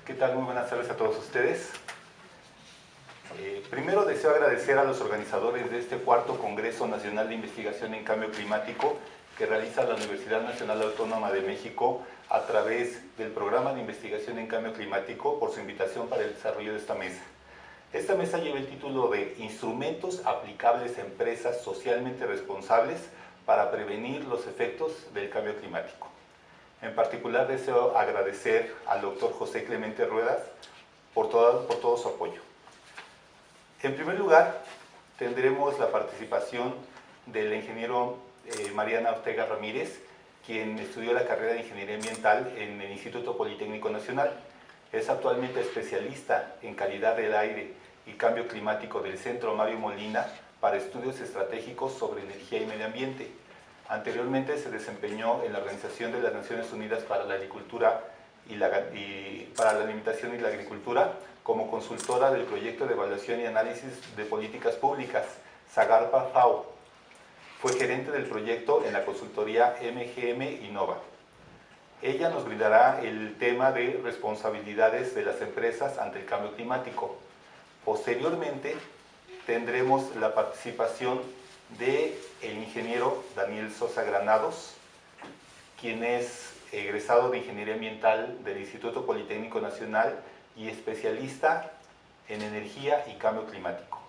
¿Qué tal? Muy buenas tardes a todos ustedes. Primero deseo agradecer a los organizadores de este cuarto Congreso Nacional de Investigación en Cambio Climático que realiza la Universidad Nacional Autónoma de México a través del Programa de Investigación en Cambio Climático por su invitación para el desarrollo de esta mesa. Esta mesa lleva el título de Instrumentos aplicables a empresas socialmente responsables para prevenir los efectos del cambio climático. En particular deseo agradecer al doctor José Clemente Ruedas por todo su apoyo. En primer lugar, tendremos la participación del ingeniero Mariana Ortega Ramírez, quien estudió la carrera de Ingeniería Ambiental en el Instituto Politécnico Nacional. Es actualmente especialista en calidad del aire y cambio climático del Centro Mario Molina para estudios estratégicos sobre energía y medio ambiente. Anteriormente se desempeñó en la Organización de las Naciones Unidas para la Agricultura para la Alimentación y la Agricultura como consultora del proyecto de evaluación y análisis de políticas públicas, SAGARPA-FAO. Fue gerente del proyecto en la consultoría MGM Innova. Ella nos brindará el tema de responsabilidades de las empresas ante el cambio climático. Posteriormente tendremos la participación del ingeniero Daniel Sosa Granados, quien es egresado de Ingeniería Ambiental del Instituto Politécnico Nacional y especialista en energía y cambio climático.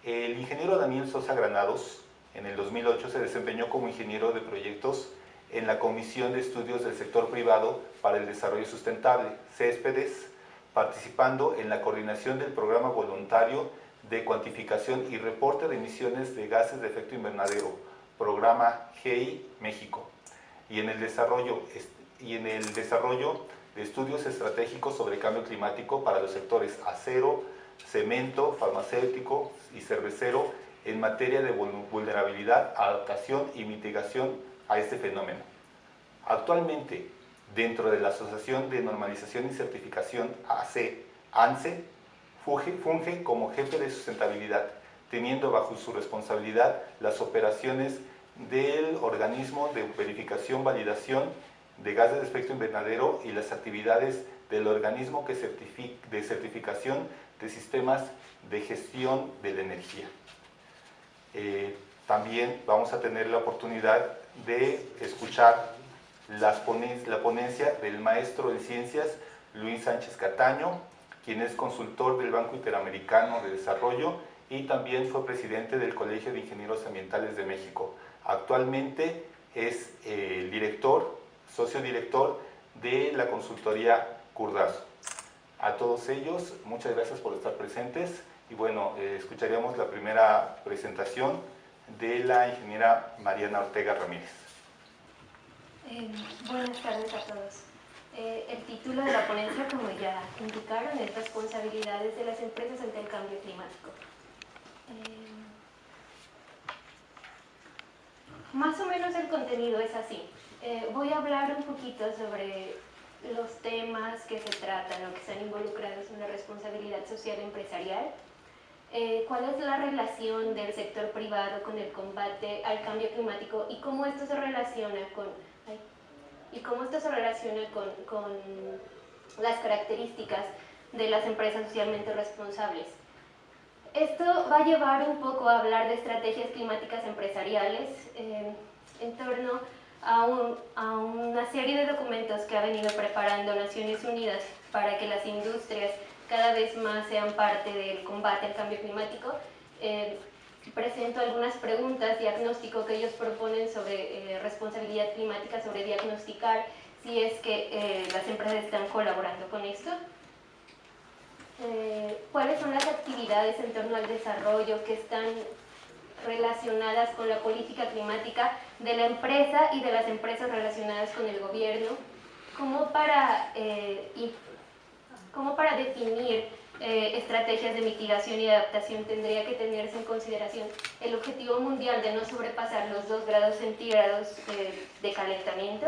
El ingeniero Daniel Sosa Granados en el 2008 se desempeñó como ingeniero de proyectos en la Comisión de Estudios del Sector Privado para el Desarrollo Sustentable, CESPEDES, participando en la coordinación del Programa Voluntario de Cuantificación y Reporte de Emisiones de Gases de Efecto Invernadero, Programa GEI México, y en el desarrollo de estudios estratégicos sobre cambio climático para los sectores acero, cemento, farmacéutico y cervecero en materia de vulnerabilidad, adaptación y mitigación a este fenómeno. Actualmente, dentro de la Asociación de Normalización y Certificación ANSE, funge como jefe de sustentabilidad, teniendo bajo su responsabilidad las operaciones del organismo de verificación, validación de gases de efecto invernadero y las actividades del organismo de certificación de sistemas de gestión de la energía. También vamos a tener la oportunidad de escuchar la ponencia del maestro en ciencias Luis Sánchez Cataño, quien es consultor del Banco Interamericano de Desarrollo y también fue presidente del Colegio de Ingenieros Ambientales de México. Actualmente es socio director de la consultoría Curdazo. A todos ellos, muchas gracias por estar presentes y bueno, escucharíamos la primera presentación de la ingeniera Mariana Ortega Ramírez. Buenas tardes a todos. El título de la ponencia, como ya indicaron, es Responsabilidades de las empresas ante el cambio climático. Más o menos el contenido es así. Voy a hablar un poquito sobre los temas que se tratan o que están involucrados en la responsabilidad social empresarial, cuál es la relación del sector privado con el combate al cambio climático y cómo esto se relaciona con las características de las empresas socialmente responsables. Esto va a llevar un poco a hablar de estrategias climáticas empresariales en torno a una serie de documentos que ha venido preparando Naciones Unidas para que las industrias cada vez más sean parte del combate al cambio climático. Presento algunas preguntas, diagnóstico que ellos proponen sobre responsabilidad climática, sobre diagnosticar si es que las empresas están colaborando con esto. ¿Cuáles son las actividades en torno al desarrollo que están relacionadas con la política climática de la empresa y de las empresas relacionadas con el gobierno? Como para definir estrategias de mitigación y adaptación tendría que tenerse en consideración el objetivo mundial de no sobrepasar los 2 grados centígrados de calentamiento,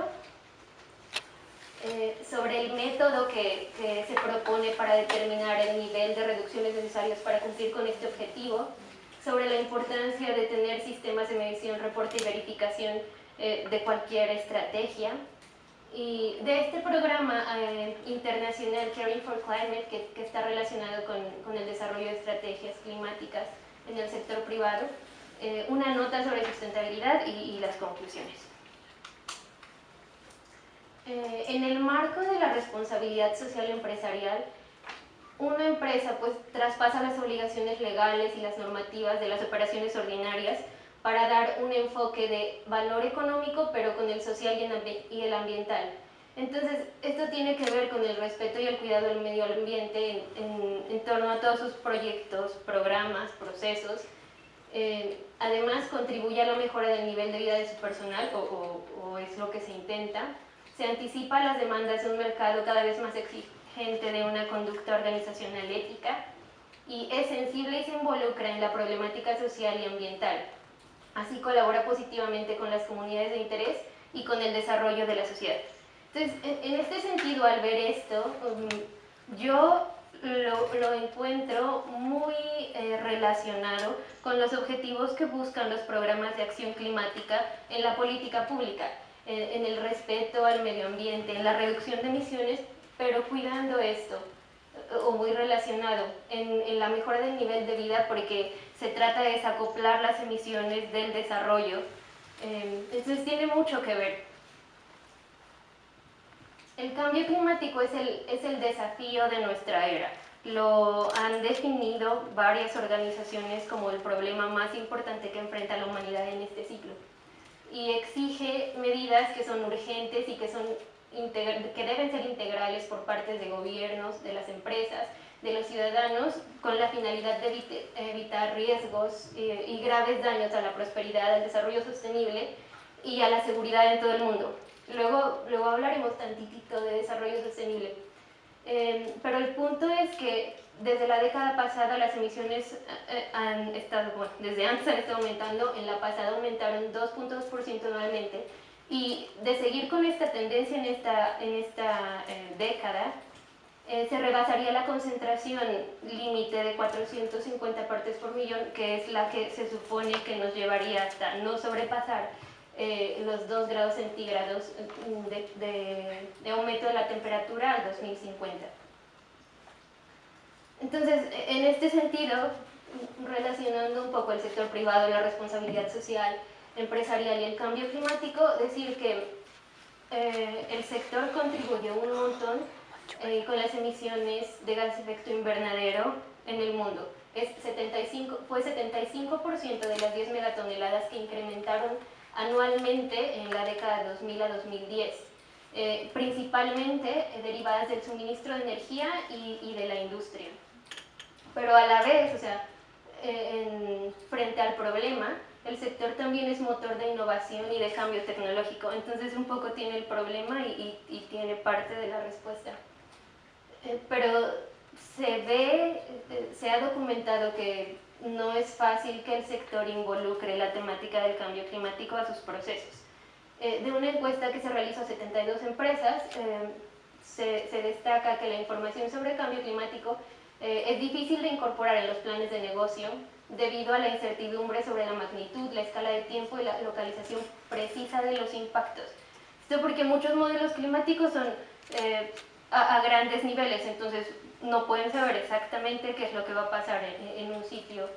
sobre el método que se propone para determinar el nivel de reducciones necesarios para cumplir con este objetivo, sobre la importancia de tener sistemas de medición, reporte y verificación de cualquier estrategia, Y de este programa internacional Caring for Climate, que está relacionado con el desarrollo de estrategias climáticas en el sector privado, una nota sobre sustentabilidad y las conclusiones. En el marco de la responsabilidad social empresarial, una empresa pues traspasa las obligaciones legales y las normativas de las operaciones ordinarias para dar un enfoque de valor económico, pero con el social y el ambiental. Entonces, esto tiene que ver con el respeto y el cuidado del medio ambiente en torno a todos sus proyectos, programas, procesos. Además, contribuye a la mejora del nivel de vida de su personal, o es lo que se intenta. Se anticipa a las demandas de un mercado cada vez más exigente de una conducta organizacional ética, y es sensible y se involucra en la problemática social y ambiental. Así colabora positivamente con las comunidades de interés y con el desarrollo de la sociedad. Entonces, en este sentido, al ver esto, yo lo encuentro muy relacionado con los objetivos que buscan los programas de acción climática en la política pública, en el respeto al medio ambiente, en la reducción de emisiones, pero cuidando esto, o muy relacionado en la mejora del nivel de vida, porque se trata de desacoplar las emisiones del desarrollo. Entonces tiene mucho que ver. El cambio climático es el desafío de nuestra era. Lo han definido varias organizaciones como el problema más importante que enfrenta la humanidad en este siglo. Y exige medidas que son urgentes y que deben ser integrales por parte de gobiernos, de las empresas, de los ciudadanos, con la finalidad de evitar riesgos y graves daños a la prosperidad, al desarrollo sostenible y a la seguridad en todo el mundo. Luego hablaremos tantitito de desarrollo sostenible. Pero el punto es que desde la década pasada las emisiones han estado, bueno, desde antes han estado aumentando, en la pasada aumentaron 2.2% anualmente, y de seguir con esta tendencia en esta década, se rebasaría la concentración límite de 450 partes por millón, que es la que se supone que nos llevaría hasta no sobrepasar los 2 grados centígrados de aumento de la temperatura al 2050. Entonces, en este sentido, relacionando un poco el sector privado, la responsabilidad social, empresarial y el cambio climático, decir que el sector contribuye un montón con las emisiones de gases de efecto invernadero en el mundo. Fue 75% de las 10 megatoneladas que incrementaron anualmente en la década de 2000 a 2010, principalmente derivadas del suministro de energía y de la industria. Pero a la vez, o sea, frente al problema, el sector también es motor de innovación y de cambio tecnológico. Entonces un poco tiene el problema y tiene parte de la respuesta. Pero se ha documentado que no es fácil que el sector involucre la temática del cambio climático a sus procesos. De una encuesta que se realizó a 72 empresas, se destaca que la información sobre el cambio climático es difícil de incorporar en los planes de negocio debido a la incertidumbre sobre la magnitud, la escala de tiempo y la localización precisa de los impactos. Esto porque muchos modelos climáticos son a grandes niveles, entonces no pueden saber exactamente qué es lo que va a pasar en un sitio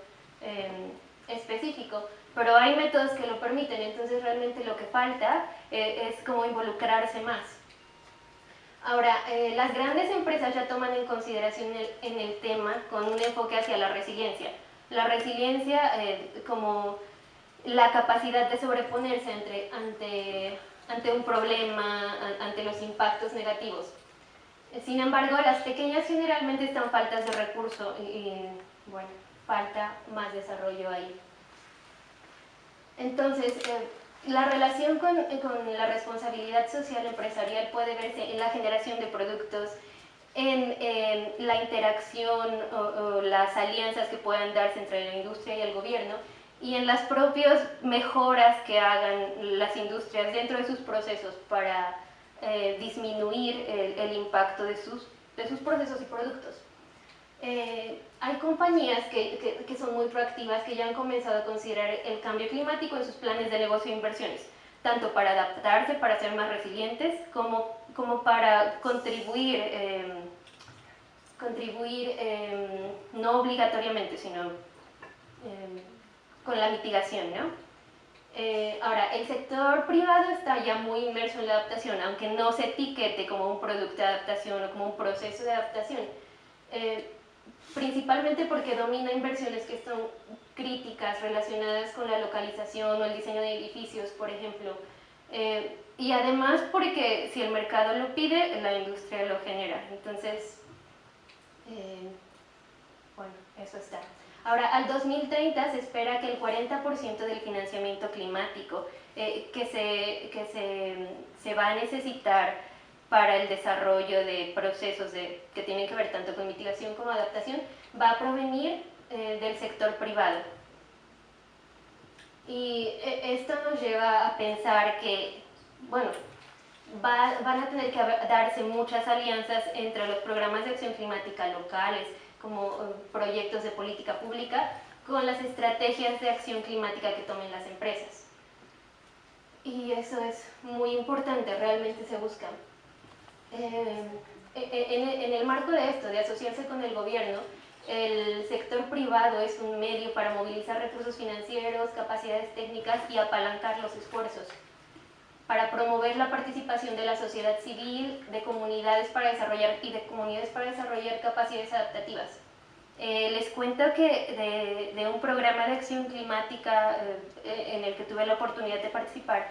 específico, pero hay métodos que lo permiten. Entonces realmente lo que falta es como involucrarse más. Ahora, las grandes empresas ya toman en consideración en el tema con un enfoque hacia la resiliencia. La resiliencia como la capacidad de sobreponerse ante un problema, ante los impactos negativos. Sin embargo, las pequeñas generalmente están faltas de recursos y bueno, falta más desarrollo ahí. Entonces, la relación con la responsabilidad social empresarial puede verse en la generación de productos, en la interacción o las alianzas que puedan darse entre la industria y el gobierno, y en las propias mejoras que hagan las industrias dentro de sus procesos para disminuir el impacto de sus procesos y productos. Hay compañías que son muy proactivas, que ya han comenzado a considerar el cambio climático en sus planes de negocio e inversiones. tanto para adaptarse, para ser más resilientes, como para contribuir, no obligatoriamente, sino con la mitigación, ¿no? Ahora, el sector privado está ya muy inmerso en la adaptación, aunque no se etiquete como un producto de adaptación o como un proceso de adaptación, principalmente porque domina inversiones que son críticas relacionadas con la localización o el diseño de edificios, por ejemplo, y además porque si el mercado lo pide, la industria lo genera. Entonces, bueno, eso está. Ahora, al 2030 se espera que el 40% del financiamiento climático que se va a necesitar para el desarrollo de procesos que tienen que ver tanto con mitigación como adaptación va a provenir del sector privado. Y esto nos lleva a pensar que, bueno, van a tener que darse muchas alianzas entre los programas de acción climática locales, como proyectos de política pública, con las estrategias de acción climática que tomen las empresas. Y eso es muy importante, realmente se busca. En el marco de esto, de asociarse con el gobierno, el sector privado es un medio para movilizar recursos financieros, capacidades técnicas y apalancar los esfuerzos, para promover la participación de la sociedad civil, de comunidades para desarrollar capacidades adaptativas. Les cuento que de un programa de acción climática en el que tuve la oportunidad de participar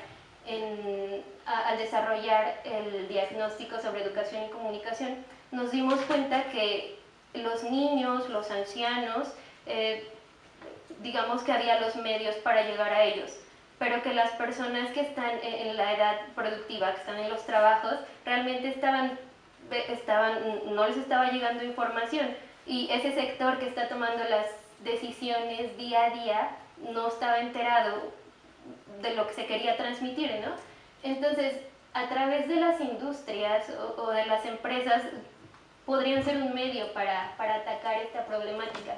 al desarrollar el diagnóstico sobre educación y comunicación, nos dimos cuenta que los niños, los ancianos, digamos que había los medios para llegar a ellos, pero que las personas que están en la edad productiva, que están en los trabajos, realmente no les estaba llegando información, y ese sector que está tomando las decisiones día a día no estaba enterado de lo que se quería transmitir, ¿no? Entonces, a través de las industrias o de las empresas podrían ser un medio para atacar esta problemática.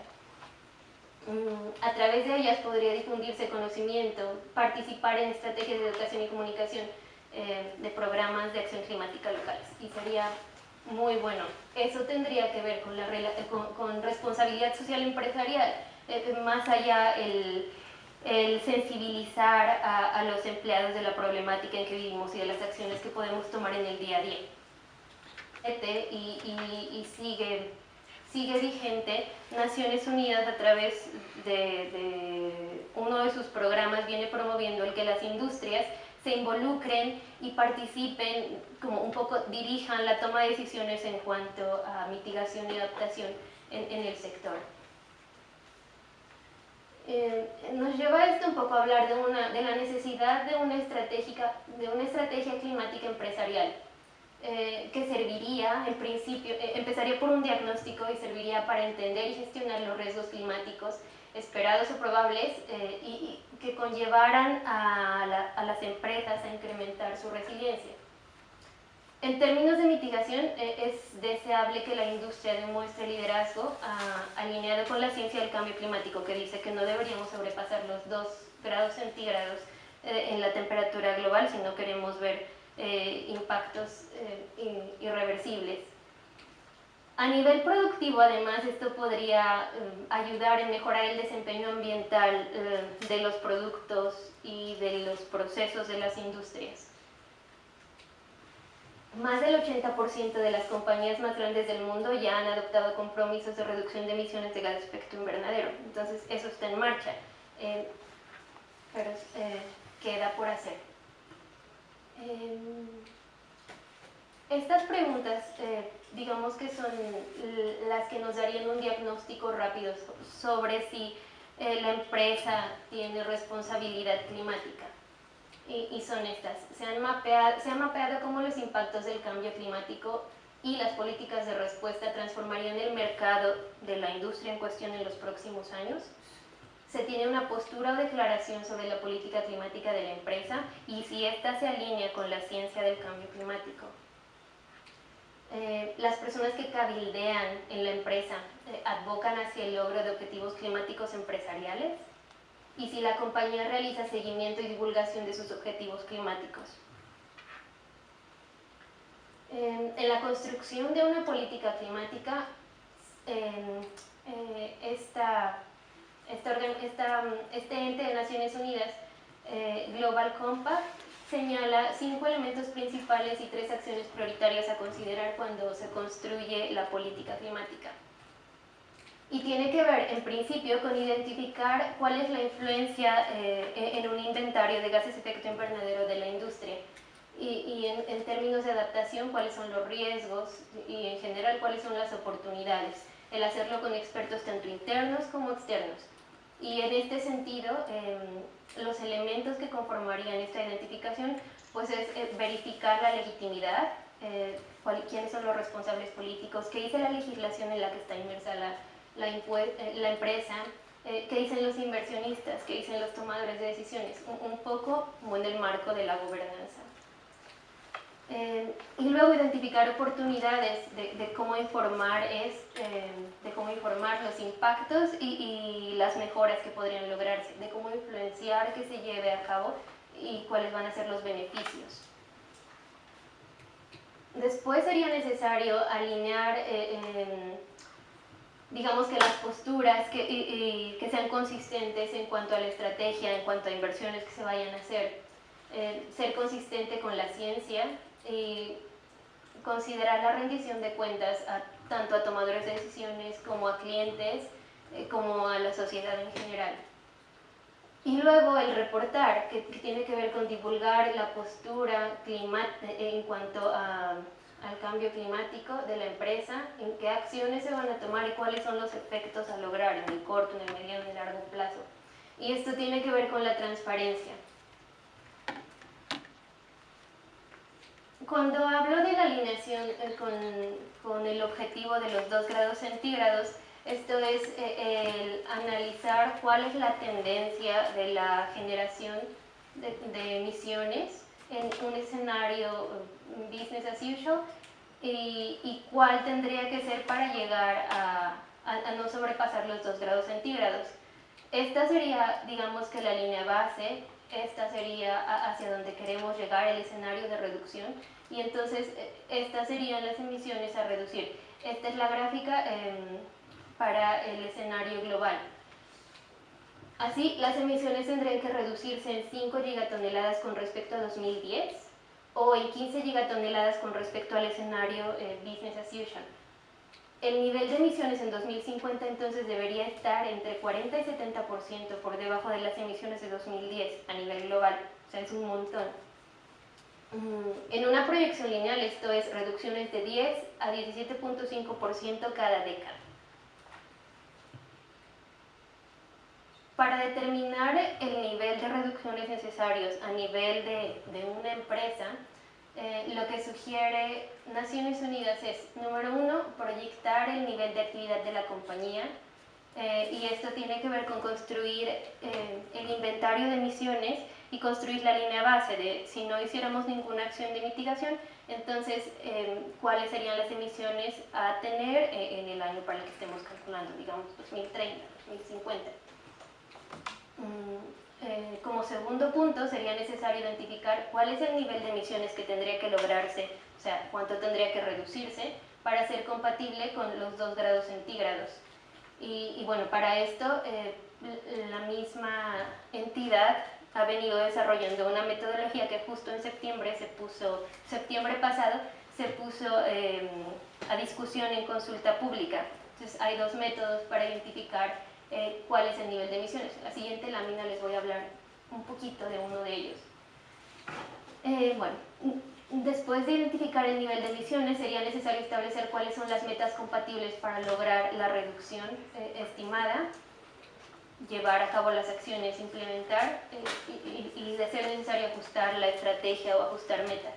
A través de ellas podría difundirse conocimiento, participar en estrategias de educación y comunicación de programas de acción climática locales, y sería muy bueno. Eso tendría que ver con responsabilidad social empresarial, más allá el sensibilizar a los empleados de la problemática en que vivimos y de las acciones que podemos tomar en el día a día. Y sigue vigente. Naciones Unidas, a través de uno de sus programas, viene promoviendo el que las industrias se involucren y participen, como un poco dirijan la toma de decisiones en cuanto a mitigación y adaptación en el sector. Nos lleva esto un poco a hablar de la necesidad de una estrategia climática empresarial, que serviría, en principio, empezaría por un diagnóstico y serviría para entender y gestionar los riesgos climáticos esperados o probables, y que conllevaran a las empresas a incrementar su resiliencia. En términos de mitigación, es deseable que la industria demuestre liderazgo alineado con la ciencia del cambio climático, que dice que no deberíamos sobrepasar los 2 grados centígrados en la temperatura global si no queremos ver impactos irreversibles. A nivel productivo, además, esto podría ayudar en mejorar el desempeño ambiental de los productos y de los procesos de las industrias. Más del 80% de las compañías más grandes del mundo ya han adoptado compromisos de reducción de emisiones de gases de efecto invernadero, entonces eso está en marcha, pero queda por hacer. Estas preguntas, digamos que son las que nos darían un diagnóstico rápido sobre si la empresa tiene responsabilidad climática. Y son estas. Se ha mapeado cómo los impactos del cambio climático y las políticas de respuesta transformarían el mercado de la industria en cuestión en los próximos años. Se tiene una postura o declaración sobre la política climática de la empresa y si ésta se alinea con la ciencia del cambio climático. Las personas que cabildean en la empresa advocan hacia el logro de objetivos climáticos empresariales. y si la compañía realiza seguimiento y divulgación de sus objetivos climáticos. En la construcción de una política climática, este ente de Naciones Unidas, Global Compact, señala 5 elementos principales y 3 acciones prioritarias a considerar cuando se construye la política climática. Y tiene que ver, en principio, con identificar cuál es la influencia en un inventario de gases de efecto invernadero de la industria y en términos de adaptación, cuáles son los riesgos y en general cuáles son las oportunidades. El hacerlo con expertos tanto internos como externos. Y en este sentido, los elementos que conformarían esta identificación pues es verificar la legitimidad, quiénes son los responsables políticos, qué dice la legislación en la que está inmersa la empresa, qué dicen los inversionistas, qué dicen los tomadores de decisiones, un poco como en el marco de la gobernanza. Y luego identificar oportunidades de cómo informar los impactos y las mejoras que podrían lograrse, de cómo influenciar que se lleve a cabo y cuáles van a ser los beneficios. Después sería necesario alinear, digamos que las posturas que sean consistentes en cuanto a la estrategia, en cuanto a inversiones que se vayan a hacer, ser consistente con la ciencia y considerar la rendición de cuentas tanto a tomadores de decisiones como a clientes, como a la sociedad en general. Y luego el reportar, que tiene que ver con divulgar la postura en cuanto al cambio climático de la empresa, en qué acciones se van a tomar y cuáles son los efectos a lograr en el corto, en el mediano y en el largo plazo. Y esto tiene que ver con la transparencia. Cuando hablo de la alineación con el objetivo de los 2 grados centígrados, esto es el analizar cuál es la tendencia de la generación de emisiones en un escenario business as usual y cuál tendría que ser para llegar a no sobrepasar los 2 grados centígrados. Esta sería, digamos que la línea base, esta sería hacia donde queremos llegar, el escenario de reducción, y entonces estas serían las emisiones a reducir. Esta es la gráfica para el escenario global. Así, las emisiones tendrían que reducirse en 5 gigatoneladas con respecto a 2010 o en 15 gigatoneladas con respecto al escenario business as usual. El nivel de emisiones en 2050 entonces debería estar entre 40 y 70% por debajo de las emisiones de 2010 a nivel global, o sea, es un montón. En una proyección lineal esto es reducciones de 10 a 17.5% cada década. Para determinar el nivel de reducciones necesarios a nivel de una empresa, lo que sugiere Naciones Unidas es, número 1, proyectar el nivel de actividad de la compañía, y esto tiene que ver con construir el inventario de emisiones y construir la línea base de si no hiciéramos ninguna acción de mitigación, entonces cuáles serían las emisiones a tener en el año para el que estemos calculando, digamos 2030, 2050. Como segundo punto sería necesario identificar cuál es el nivel de emisiones que tendría que lograrse, o sea, cuánto tendría que reducirse para ser compatible con los 2 grados centígrados. Y bueno, para esto la misma entidad ha venido desarrollando una metodología que justo en septiembre pasado se puso a discusión en consulta pública. Entonces hay 2 métodos para identificar cuál es el nivel de emisiones. En la siguiente lámina les voy a hablar un poquito de uno de ellos. Bueno, después de identificar el nivel de emisiones sería necesario establecer cuáles son las metas compatibles para lograr la reducción estimada, llevar a cabo las acciones, implementar y de ser necesario ajustar la estrategia o ajustar metas.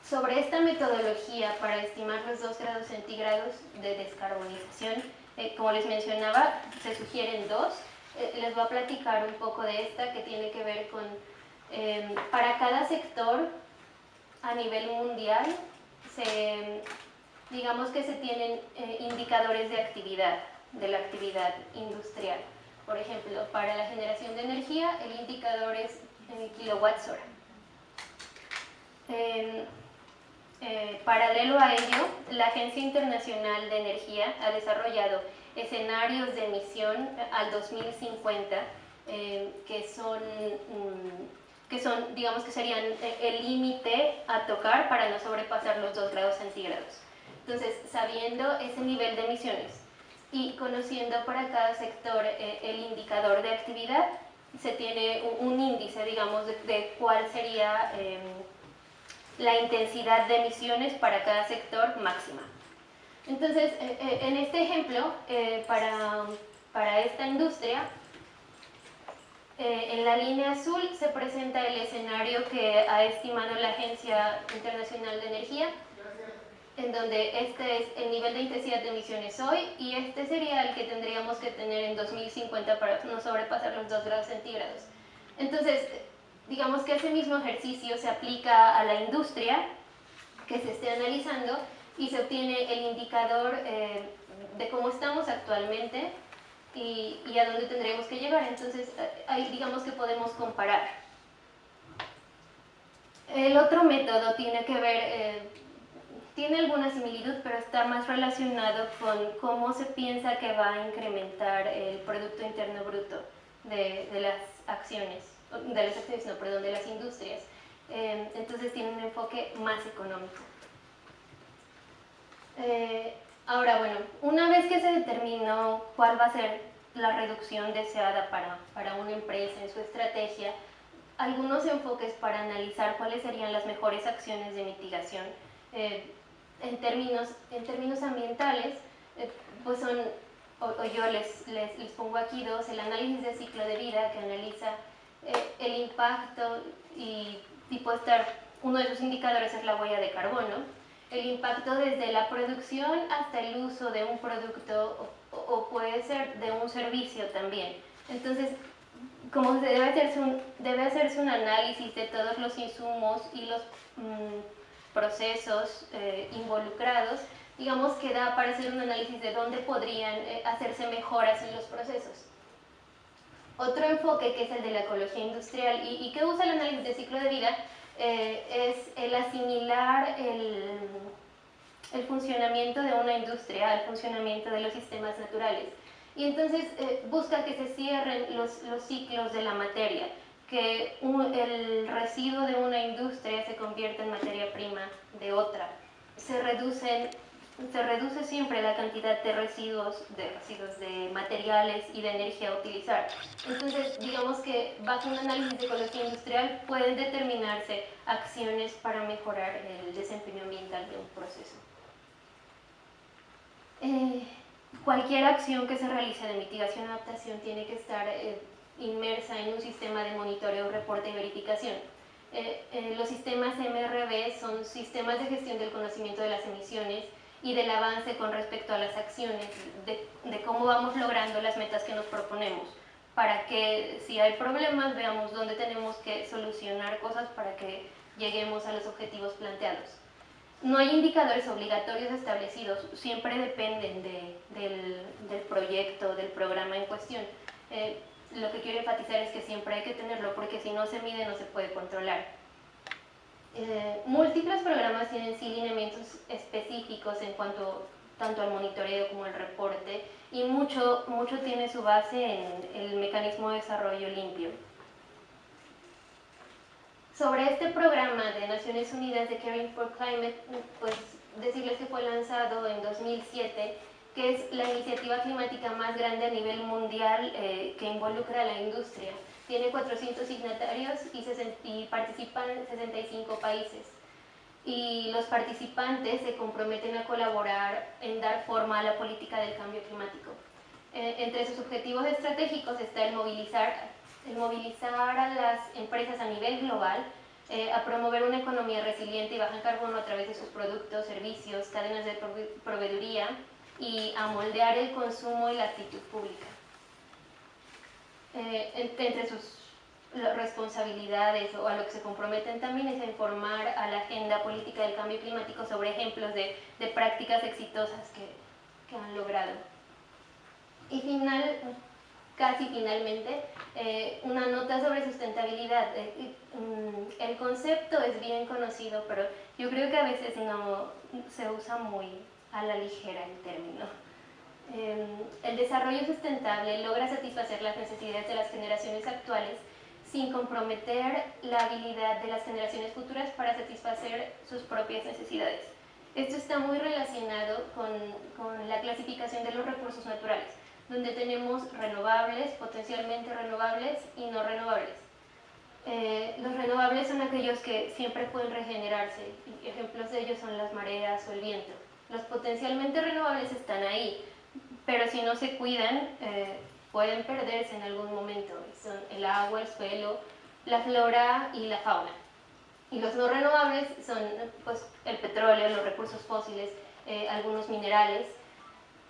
Sobre esta metodología para estimar los 2 grados centígrados de descarbonización, como les mencionaba, se sugieren 2. Les voy a platicar un poco de esta que tiene que ver con, para cada sector a nivel mundial, digamos que se tienen indicadores de actividad, de la actividad industrial. Por ejemplo, para la generación de energía, el indicador es en kilowatts hora. Paralelo a ello, la Agencia Internacional de Energía ha desarrollado escenarios de emisión al 2050 que son, digamos que serían el límite a tocar para no sobrepasar los 2 grados centígrados. Entonces, sabiendo ese nivel de emisiones y conociendo para cada sector el indicador de actividad, se tiene un índice, digamos, de cuál sería la intensidad de emisiones para cada sector máxima. Entonces, en este ejemplo, para esta industria, en la línea azul se presenta el escenario que ha estimado la Agencia Internacional de Energía, en donde este es el nivel de intensidad de emisiones hoy y este sería el que tendríamos que tener en 2050 para no sobrepasar los 2 grados centígrados. Entonces, digamos que ese mismo ejercicio se aplica a la industria que se esté analizando y se obtiene el indicador de cómo estamos actualmente y a dónde tendremos que llegar. Entonces, ahí digamos que podemos comparar. El otro método tiene que ver, tiene alguna similitud, pero está más relacionado con cómo se piensa que va a incrementar el Producto Interno Bruto de las acciones, de las industrias. Entonces tiene un enfoque más económico. Ahora, bueno, una vez que se determinó cuál va a ser la reducción deseada para una empresa en su estrategia, algunos enfoques para analizar cuáles serían las mejores acciones de mitigación en términos ambientales, pues son, yo les pongo aquí dos: el análisis de ciclo de vida, que analiza el impacto y puede estar, uno de sus indicadores es la huella de carbono, el impacto desde la producción hasta el uso de un producto o puede ser de un servicio también. Entonces, como debe hacerse un análisis de todos los insumos y los procesos involucrados, digamos que da para hacer un análisis de dónde podrían hacerse mejoras en los procesos. Otro enfoque, que es el de la ecología industrial y que usa el análisis de ciclo de vida, es el asimilar el funcionamiento de una industria al funcionamiento de los sistemas naturales. Y entonces busca que se cierren los ciclos de la materia, que el residuo de una industria se convierta en materia prima de otra. Se reduce siempre la cantidad de residuos de materiales y de energía a utilizar. Entonces, digamos que bajo un análisis de ecología industrial pueden determinarse acciones para mejorar el desempeño ambiental de un proceso. Cualquier acción que se realice de mitigación o adaptación tiene que estar inmersa en un sistema de monitoreo, reporte y verificación. Los sistemas MRV son sistemas de gestión del conocimiento de las emisiones y del avance con respecto a las acciones, de cómo vamos logrando las metas que nos proponemos, para que si hay problemas veamos dónde tenemos que solucionar cosas para que lleguemos a los objetivos planteados. No hay indicadores obligatorios establecidos, siempre dependen del proyecto, del programa en cuestión. Lo que quiero enfatizar es que siempre hay que tenerlo, porque si no se mide no se puede controlar. Múltiples programas tienen sí lineamientos específicos en cuanto tanto al monitoreo como al reporte, y mucho tiene su base en el mecanismo de desarrollo limpio. Sobre este programa de Naciones Unidas de Caring for Climate, pues decirles que fue lanzado en 2007, que es la iniciativa climática más grande a nivel mundial que involucra a la industria. Tiene 400 signatarios y participan 65 países. Y los participantes se comprometen a colaborar en dar forma a la política del cambio climático. Entre sus objetivos estratégicos está el movilizar a las empresas a nivel global, a promover una economía resiliente y baja en carbono a través de sus productos, servicios, cadenas de proveeduría, y a moldear el consumo y la actitud pública. Entre sus responsabilidades o a lo que se comprometen también es a informar a la agenda política del cambio climático sobre ejemplos de prácticas exitosas que han logrado. Y casi finalmente, una nota sobre sustentabilidad. El concepto es bien conocido, pero yo creo que a veces no se usa muy a la ligera el término. El desarrollo sustentable logra satisfacer las necesidades de las generaciones actuales sin comprometer la habilidad de las generaciones futuras para satisfacer sus propias necesidades. Esto está muy relacionado con la clasificación de los recursos naturales, donde tenemos renovables, potencialmente renovables y no renovables. Los renovables son aquellos que siempre pueden regenerarse, y ejemplos de ellos son las mareas o el viento. Los potencialmente renovables están ahí, pero si no se cuidan, pueden perderse en algún momento. Son el agua, el suelo, la flora y la fauna. Y los no renovables son pues, el petróleo, los recursos fósiles, algunos minerales.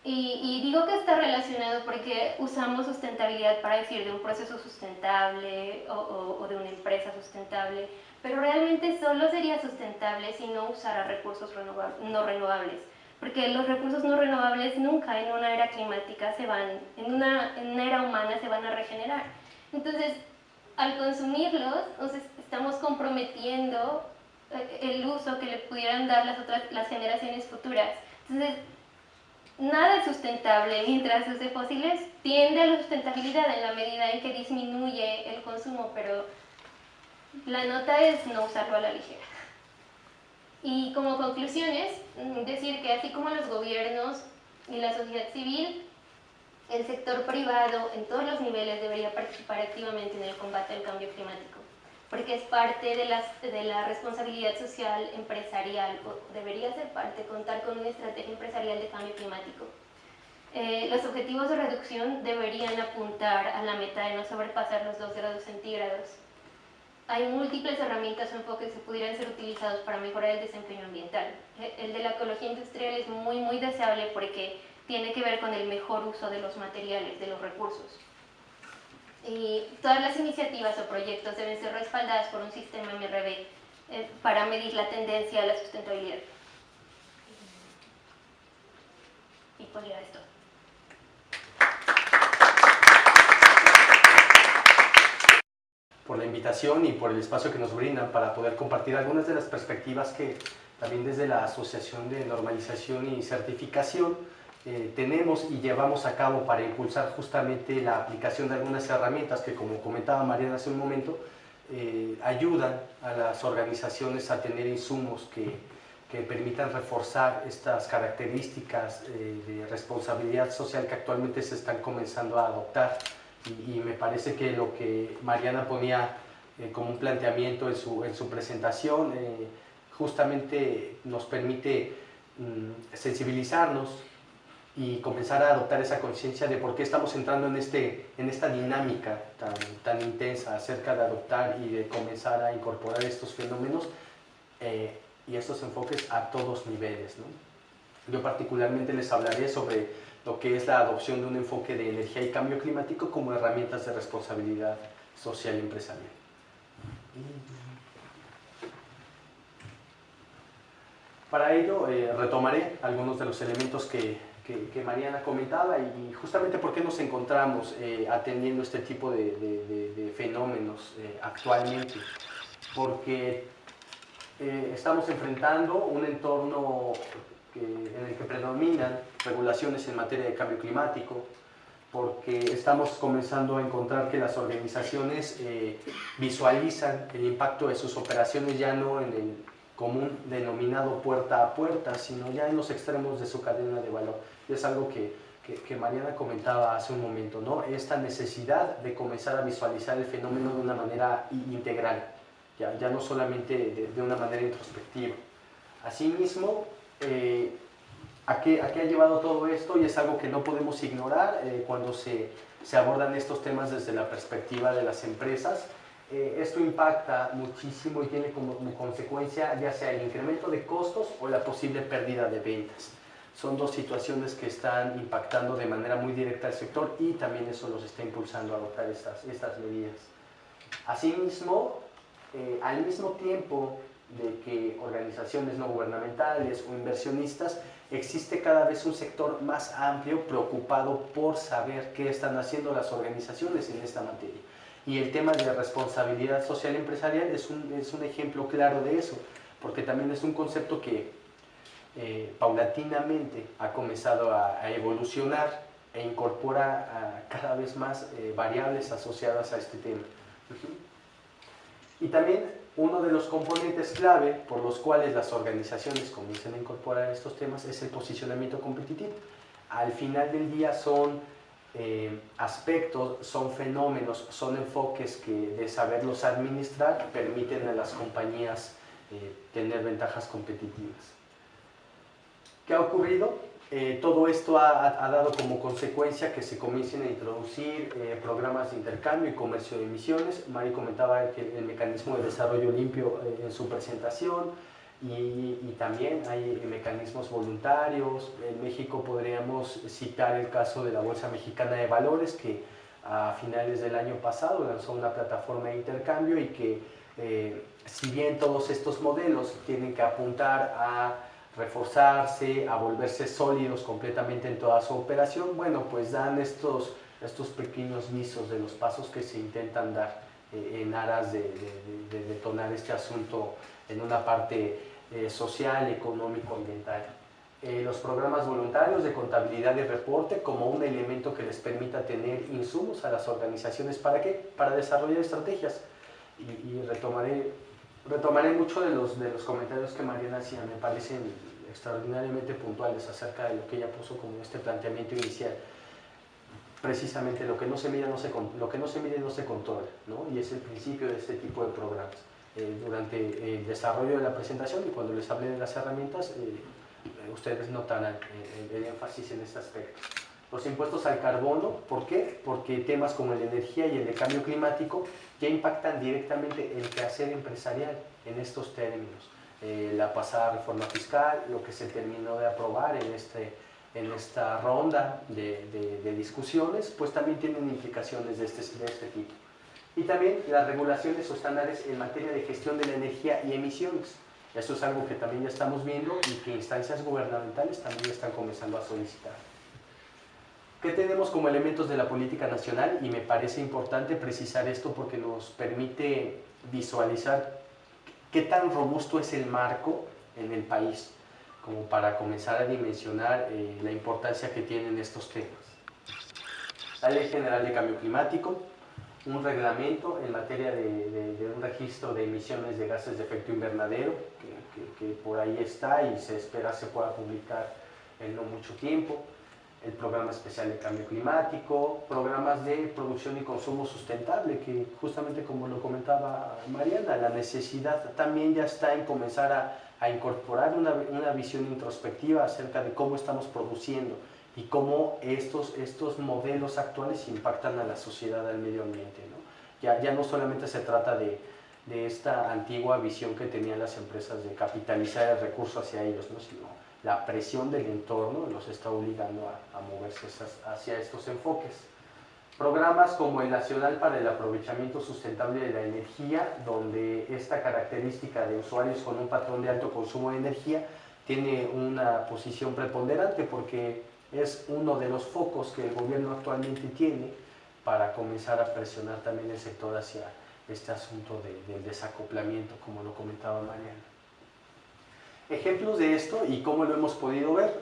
Y digo que está relacionado porque usamos sustentabilidad para decir de un proceso sustentable o de una empresa sustentable, pero realmente solo sería sustentable si no usara recursos no renovables. Porque los recursos no renovables nunca en una era climática se van, en una era humana se van a regenerar. Entonces, al consumirlos, estamos comprometiendo el uso que le pudieran dar las generaciones futuras. Entonces, nada es sustentable mientras use fósiles, tiende a la sustentabilidad en la medida en que disminuye el consumo, pero la nota es no usarlo a la ligera. Y como conclusiones, decir que así como los gobiernos y la sociedad civil, el sector privado en todos los niveles debería participar activamente en el combate al cambio climático, porque es parte de la responsabilidad social empresarial, o debería ser parte, contar con una estrategia empresarial de cambio climático. Los objetivos de reducción deberían apuntar a la meta de no sobrepasar los 2 grados centígrados. Hay múltiples herramientas o enfoques que pudieran ser utilizados para mejorar el desempeño ambiental. El de la ecología industrial es muy deseable porque tiene que ver con el mejor uso de los materiales, de los recursos. Y todas las iniciativas o proyectos deben ser respaldadas por un sistema MRV para medir la tendencia a la sustentabilidad. Y pues ya esto. Por la invitación y por el espacio que nos brindan para poder compartir algunas de las perspectivas que también desde la Asociación de Normalización y Certificación tenemos y llevamos a cabo para impulsar justamente la aplicación de algunas herramientas que, como comentaba Mariana hace un momento, ayudan a las organizaciones a tener insumos que permitan reforzar estas características de responsabilidad social que actualmente se están comenzando a adoptar. Y me parece que lo que Mariana ponía como un planteamiento en su presentación justamente nos permite sensibilizarnos y comenzar a adoptar esa conciencia de por qué estamos entrando en esta dinámica tan intensa acerca de adoptar y de comenzar a incorporar estos fenómenos y estos enfoques a todos niveles, ¿no? Yo particularmente les hablaré sobre lo que es la adopción de un enfoque de energía y cambio climático como herramientas de responsabilidad social y empresarial. Para ello retomaré algunos de los elementos que Mariana comentaba y justamente por qué nos encontramos atendiendo este tipo de fenómenos actualmente. Porque estamos enfrentando un entorno en el que predominan regulaciones en materia de cambio climático, porque estamos comenzando a encontrar que las organizaciones visualizan el impacto de sus operaciones ya no en el común denominado puerta a puerta, sino ya en los extremos de su cadena de valor. Y es algo que Mariana comentaba hace un momento, ¿no? Esta necesidad de comenzar a visualizar el fenómeno de una manera integral, ya no solamente de una manera introspectiva. Asimismo, ¿a qué ha llevado todo esto? Y es algo que no podemos ignorar cuando se abordan estos temas desde la perspectiva de las empresas. Esto impacta muchísimo y tiene como consecuencia ya sea el incremento de costos o la posible pérdida de ventas. Son dos situaciones que están impactando de manera muy directa al sector y también eso los está impulsando a adoptar estas medidas. Asimismo, al mismo tiempo de que organizaciones no gubernamentales o inversionistas, existe cada vez un sector más amplio preocupado por saber qué están haciendo las organizaciones en esta materia. Y el tema de responsabilidad social empresarial es un ejemplo claro de eso, porque también es un concepto que paulatinamente ha comenzado a evolucionar e incorpora cada vez más variables asociadas a este tema. Y también uno de los componentes clave por los cuales las organizaciones comienzan a incorporar estos temas es el posicionamiento competitivo. Al final del día son aspectos, son fenómenos, son enfoques que de saberlos administrar permiten a las compañías tener ventajas competitivas. ¿Qué ha ocurrido? Todo esto ha dado como consecuencia que se comiencen a introducir programas de intercambio y comercio de emisiones. Mari comentaba que el mecanismo de desarrollo limpio en su presentación, y también hay mecanismos voluntarios. En México podríamos citar el caso de la Bolsa Mexicana de Valores, que a finales del año pasado lanzó una plataforma de intercambio y que si bien todos estos modelos tienen que apuntar a reforzarse, a volverse sólidos completamente en toda su operación, bueno, pues dan estos pequeños visos de los pasos que se intentan dar en aras de detonar este asunto en una parte social, económico, ambiental. Los programas voluntarios de contabilidad y reporte como un elemento que les permita tener insumos a las organizaciones. ¿Para qué? Para desarrollar estrategias. Y retomaré mucho de los comentarios que Mariana hacía, me parecen extraordinariamente puntuales acerca de lo que ella puso como este planteamiento inicial. Precisamente lo que no se mide no se controla, ¿no? Y es el principio de este tipo de programas. Durante el desarrollo de la presentación y cuando les hablé de las herramientas, ustedes notarán el énfasis en este aspecto. Los impuestos al carbono, ¿por qué? Porque temas como la energía y el de cambio climático ya impactan directamente el quehacer empresarial en estos términos. La pasada reforma fiscal, lo que se terminó de aprobar en esta ronda de discusiones, pues también tienen implicaciones de este tipo. Y también las regulaciones o estándares en materia de gestión de la energía y emisiones. Eso es algo que también ya estamos viendo y que instancias gubernamentales también están comenzando a solicitar. ¿Qué tenemos como elementos de la política nacional? Y me parece importante precisar esto porque nos permite visualizar qué tan robusto es el marco en el país, como para comenzar a dimensionar la importancia que tienen estos temas. La Ley General de Cambio Climático, un reglamento en materia de un registro de emisiones de gases de efecto invernadero, que por ahí está y se espera se pueda publicar en no mucho tiempo. El Programa Especial de Cambio Climático, programas de producción y consumo sustentable, que justamente como lo comentaba Mariana, la necesidad también ya está en comenzar a incorporar una visión introspectiva acerca de cómo estamos produciendo y cómo estos modelos actuales impactan a la sociedad, al medio ambiente, ¿no? Ya no solamente se trata de esta antigua visión que tenían las empresas de capitalizar el recurso hacia ellos, ¿no? Sino la presión del entorno los está obligando a moverse hacia estos enfoques. Programas como el Nacional para el Aprovechamiento Sustentable de la Energía, donde esta característica de usuarios con un patrón de alto consumo de energía tiene una posición preponderante porque es uno de los focos que el gobierno actualmente tiene para comenzar a presionar también el sector hacia este asunto del desacoplamiento, como lo comentaba Mariana. Ejemplos de esto y cómo lo hemos podido ver,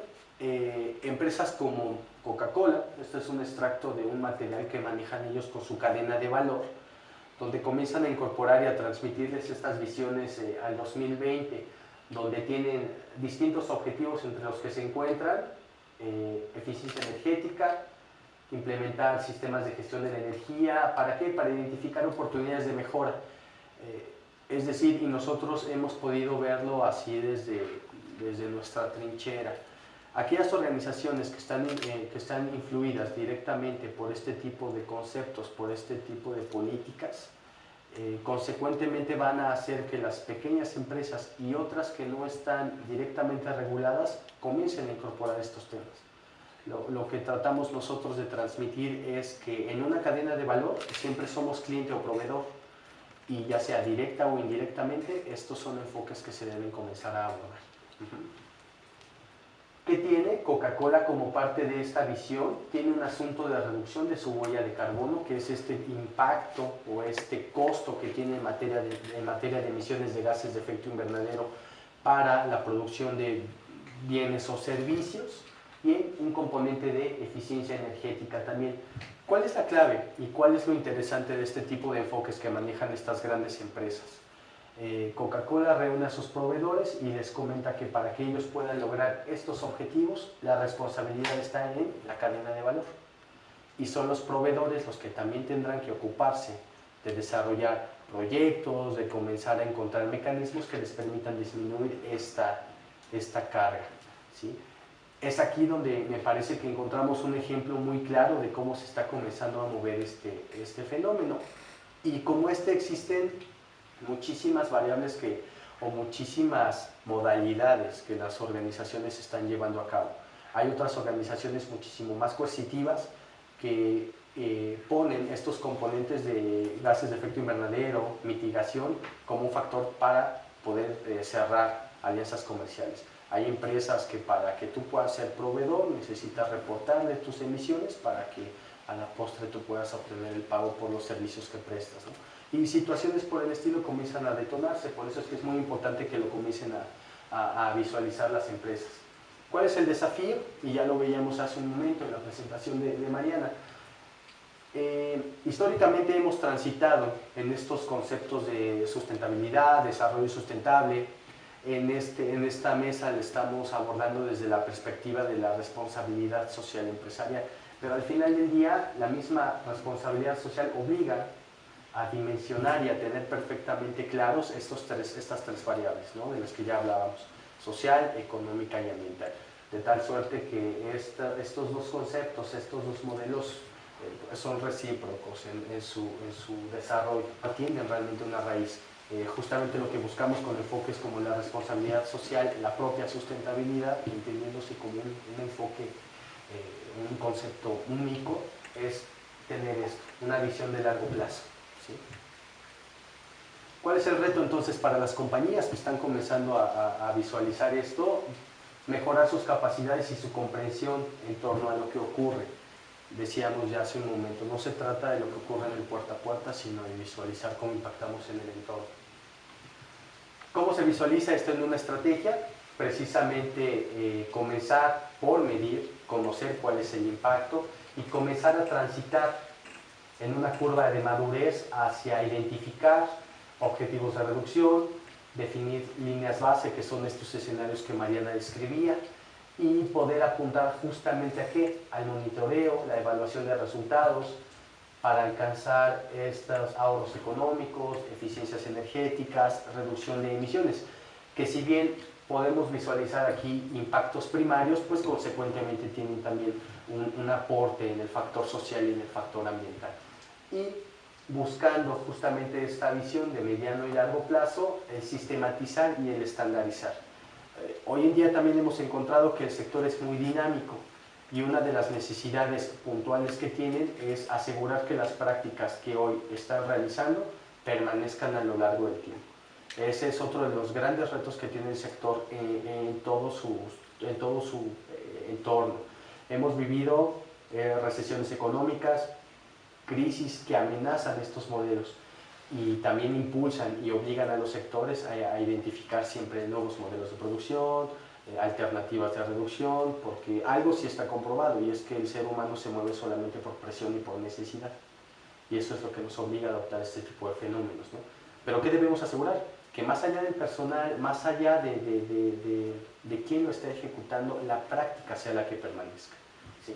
empresas como Coca-Cola, esto es un extracto de un material que manejan ellos con su cadena de valor, donde comienzan a incorporar y a transmitirles estas visiones al 2020, donde tienen distintos objetivos entre los que se encuentran eficiencia energética, implementar sistemas de gestión de la energía. ¿Para qué? Para identificar oportunidades de mejora. Es decir, y nosotros hemos podido verlo así desde nuestra trinchera. Aquellas organizaciones que están influidas directamente por este tipo de conceptos, por este tipo de políticas, consecuentemente van a hacer que las pequeñas empresas y otras que no están directamente reguladas comiencen a incorporar estos temas. Lo que tratamos nosotros de transmitir es que en una cadena de valor siempre somos cliente o proveedor, y ya sea directa o indirectamente, estos son enfoques que se deben comenzar a abordar. ¿Qué tiene Coca-Cola como parte de esta visión? Tiene un asunto de reducción de su huella de carbono, que es este impacto o este costo que tiene en materia de emisiones de gases de efecto invernadero para la producción de bienes o servicios, y un componente de eficiencia energética también. ¿Cuál es la clave y cuál es lo interesante de este tipo de enfoques que manejan estas grandes empresas? Coca-Cola reúne a sus proveedores y les comenta que para que ellos puedan lograr estos objetivos, la responsabilidad está en la cadena de valor. Y son los proveedores los que también tendrán que ocuparse de desarrollar proyectos, de comenzar a encontrar mecanismos que les permitan disminuir esta carga, ¿sí? Es aquí donde me parece que encontramos un ejemplo muy claro de cómo se está comenzando a mover este fenómeno. Y como existen muchísimas variables o muchísimas modalidades que las organizaciones están llevando a cabo. Hay otras organizaciones muchísimo más coercitivas que ponen estos componentes de gases de efecto invernadero, mitigación, como un factor para poder cerrar alianzas comerciales. Hay empresas que para que tú puedas ser proveedor necesitas reportarle tus emisiones para que a la postre tú puedas obtener el pago por los servicios que prestas, ¿no? Y situaciones por el estilo comienzan a detonarse, por eso es que es muy importante que lo comiencen a visualizar las empresas. ¿Cuál es el desafío? Y ya lo veíamos hace un momento en la presentación de Mariana. Históricamente hemos transitado en estos conceptos de sustentabilidad, desarrollo sustentable. En esta mesa le estamos abordando desde la perspectiva de la responsabilidad social empresarial, pero al final del día la misma responsabilidad social obliga a dimensionar y a tener perfectamente claros estas tres variables, ¿no?, de las que ya hablábamos: social, económica y ambiental, de tal suerte que estos dos conceptos, estos dos modelos son recíprocos en su desarrollo, tienen realmente una raíz. Justamente lo que buscamos con enfoques como la responsabilidad social, la propia sustentabilidad, entendiéndose como un enfoque, un concepto único, es tener esto, una visión de largo plazo, ¿sí? ¿Cuál es el reto entonces para las compañías que están comenzando a visualizar esto? Mejorar sus capacidades y su comprensión en torno a lo que ocurre. Decíamos ya hace un momento, no se trata de lo que ocurre en el puerta a puerta, sino de visualizar cómo impactamos en el entorno. ¿Cómo se visualiza esto en una estrategia? Precisamente comenzar por medir, conocer cuál es el impacto y comenzar a transitar en una curva de madurez hacia identificar objetivos de reducción, definir líneas base, que son estos escenarios que Mariana describía, y poder apuntar justamente a qué, al monitoreo, la evaluación de resultados, para alcanzar estos ahorros económicos, eficiencias energéticas, reducción de emisiones, que si bien podemos visualizar aquí impactos primarios, pues consecuentemente tienen también un aporte en el factor social y en el factor ambiental. Y buscando justamente esta visión de mediano y largo plazo, el sistematizar y el estandarizar. Hoy en día también hemos encontrado que el sector es muy dinámico y una de las necesidades puntuales que tienen es asegurar que las prácticas que hoy están realizando permanezcan a lo largo del tiempo. Ese es otro de los grandes retos que tiene el sector en todo su entorno. Hemos vivido recesiones económicas, crisis que amenazan estos modelos y también impulsan y obligan a los sectores a identificar siempre nuevos modelos de producción, alternativas de reducción, porque algo sí está comprobado, y es que el ser humano se mueve solamente por presión y por necesidad, y eso es lo que nos obliga a adoptar este tipo de fenómenos, ¿no? Pero ¿qué debemos asegurar? Que más allá del personal, más allá de quién lo está ejecutando, la práctica sea la que permanezca, ¿sí?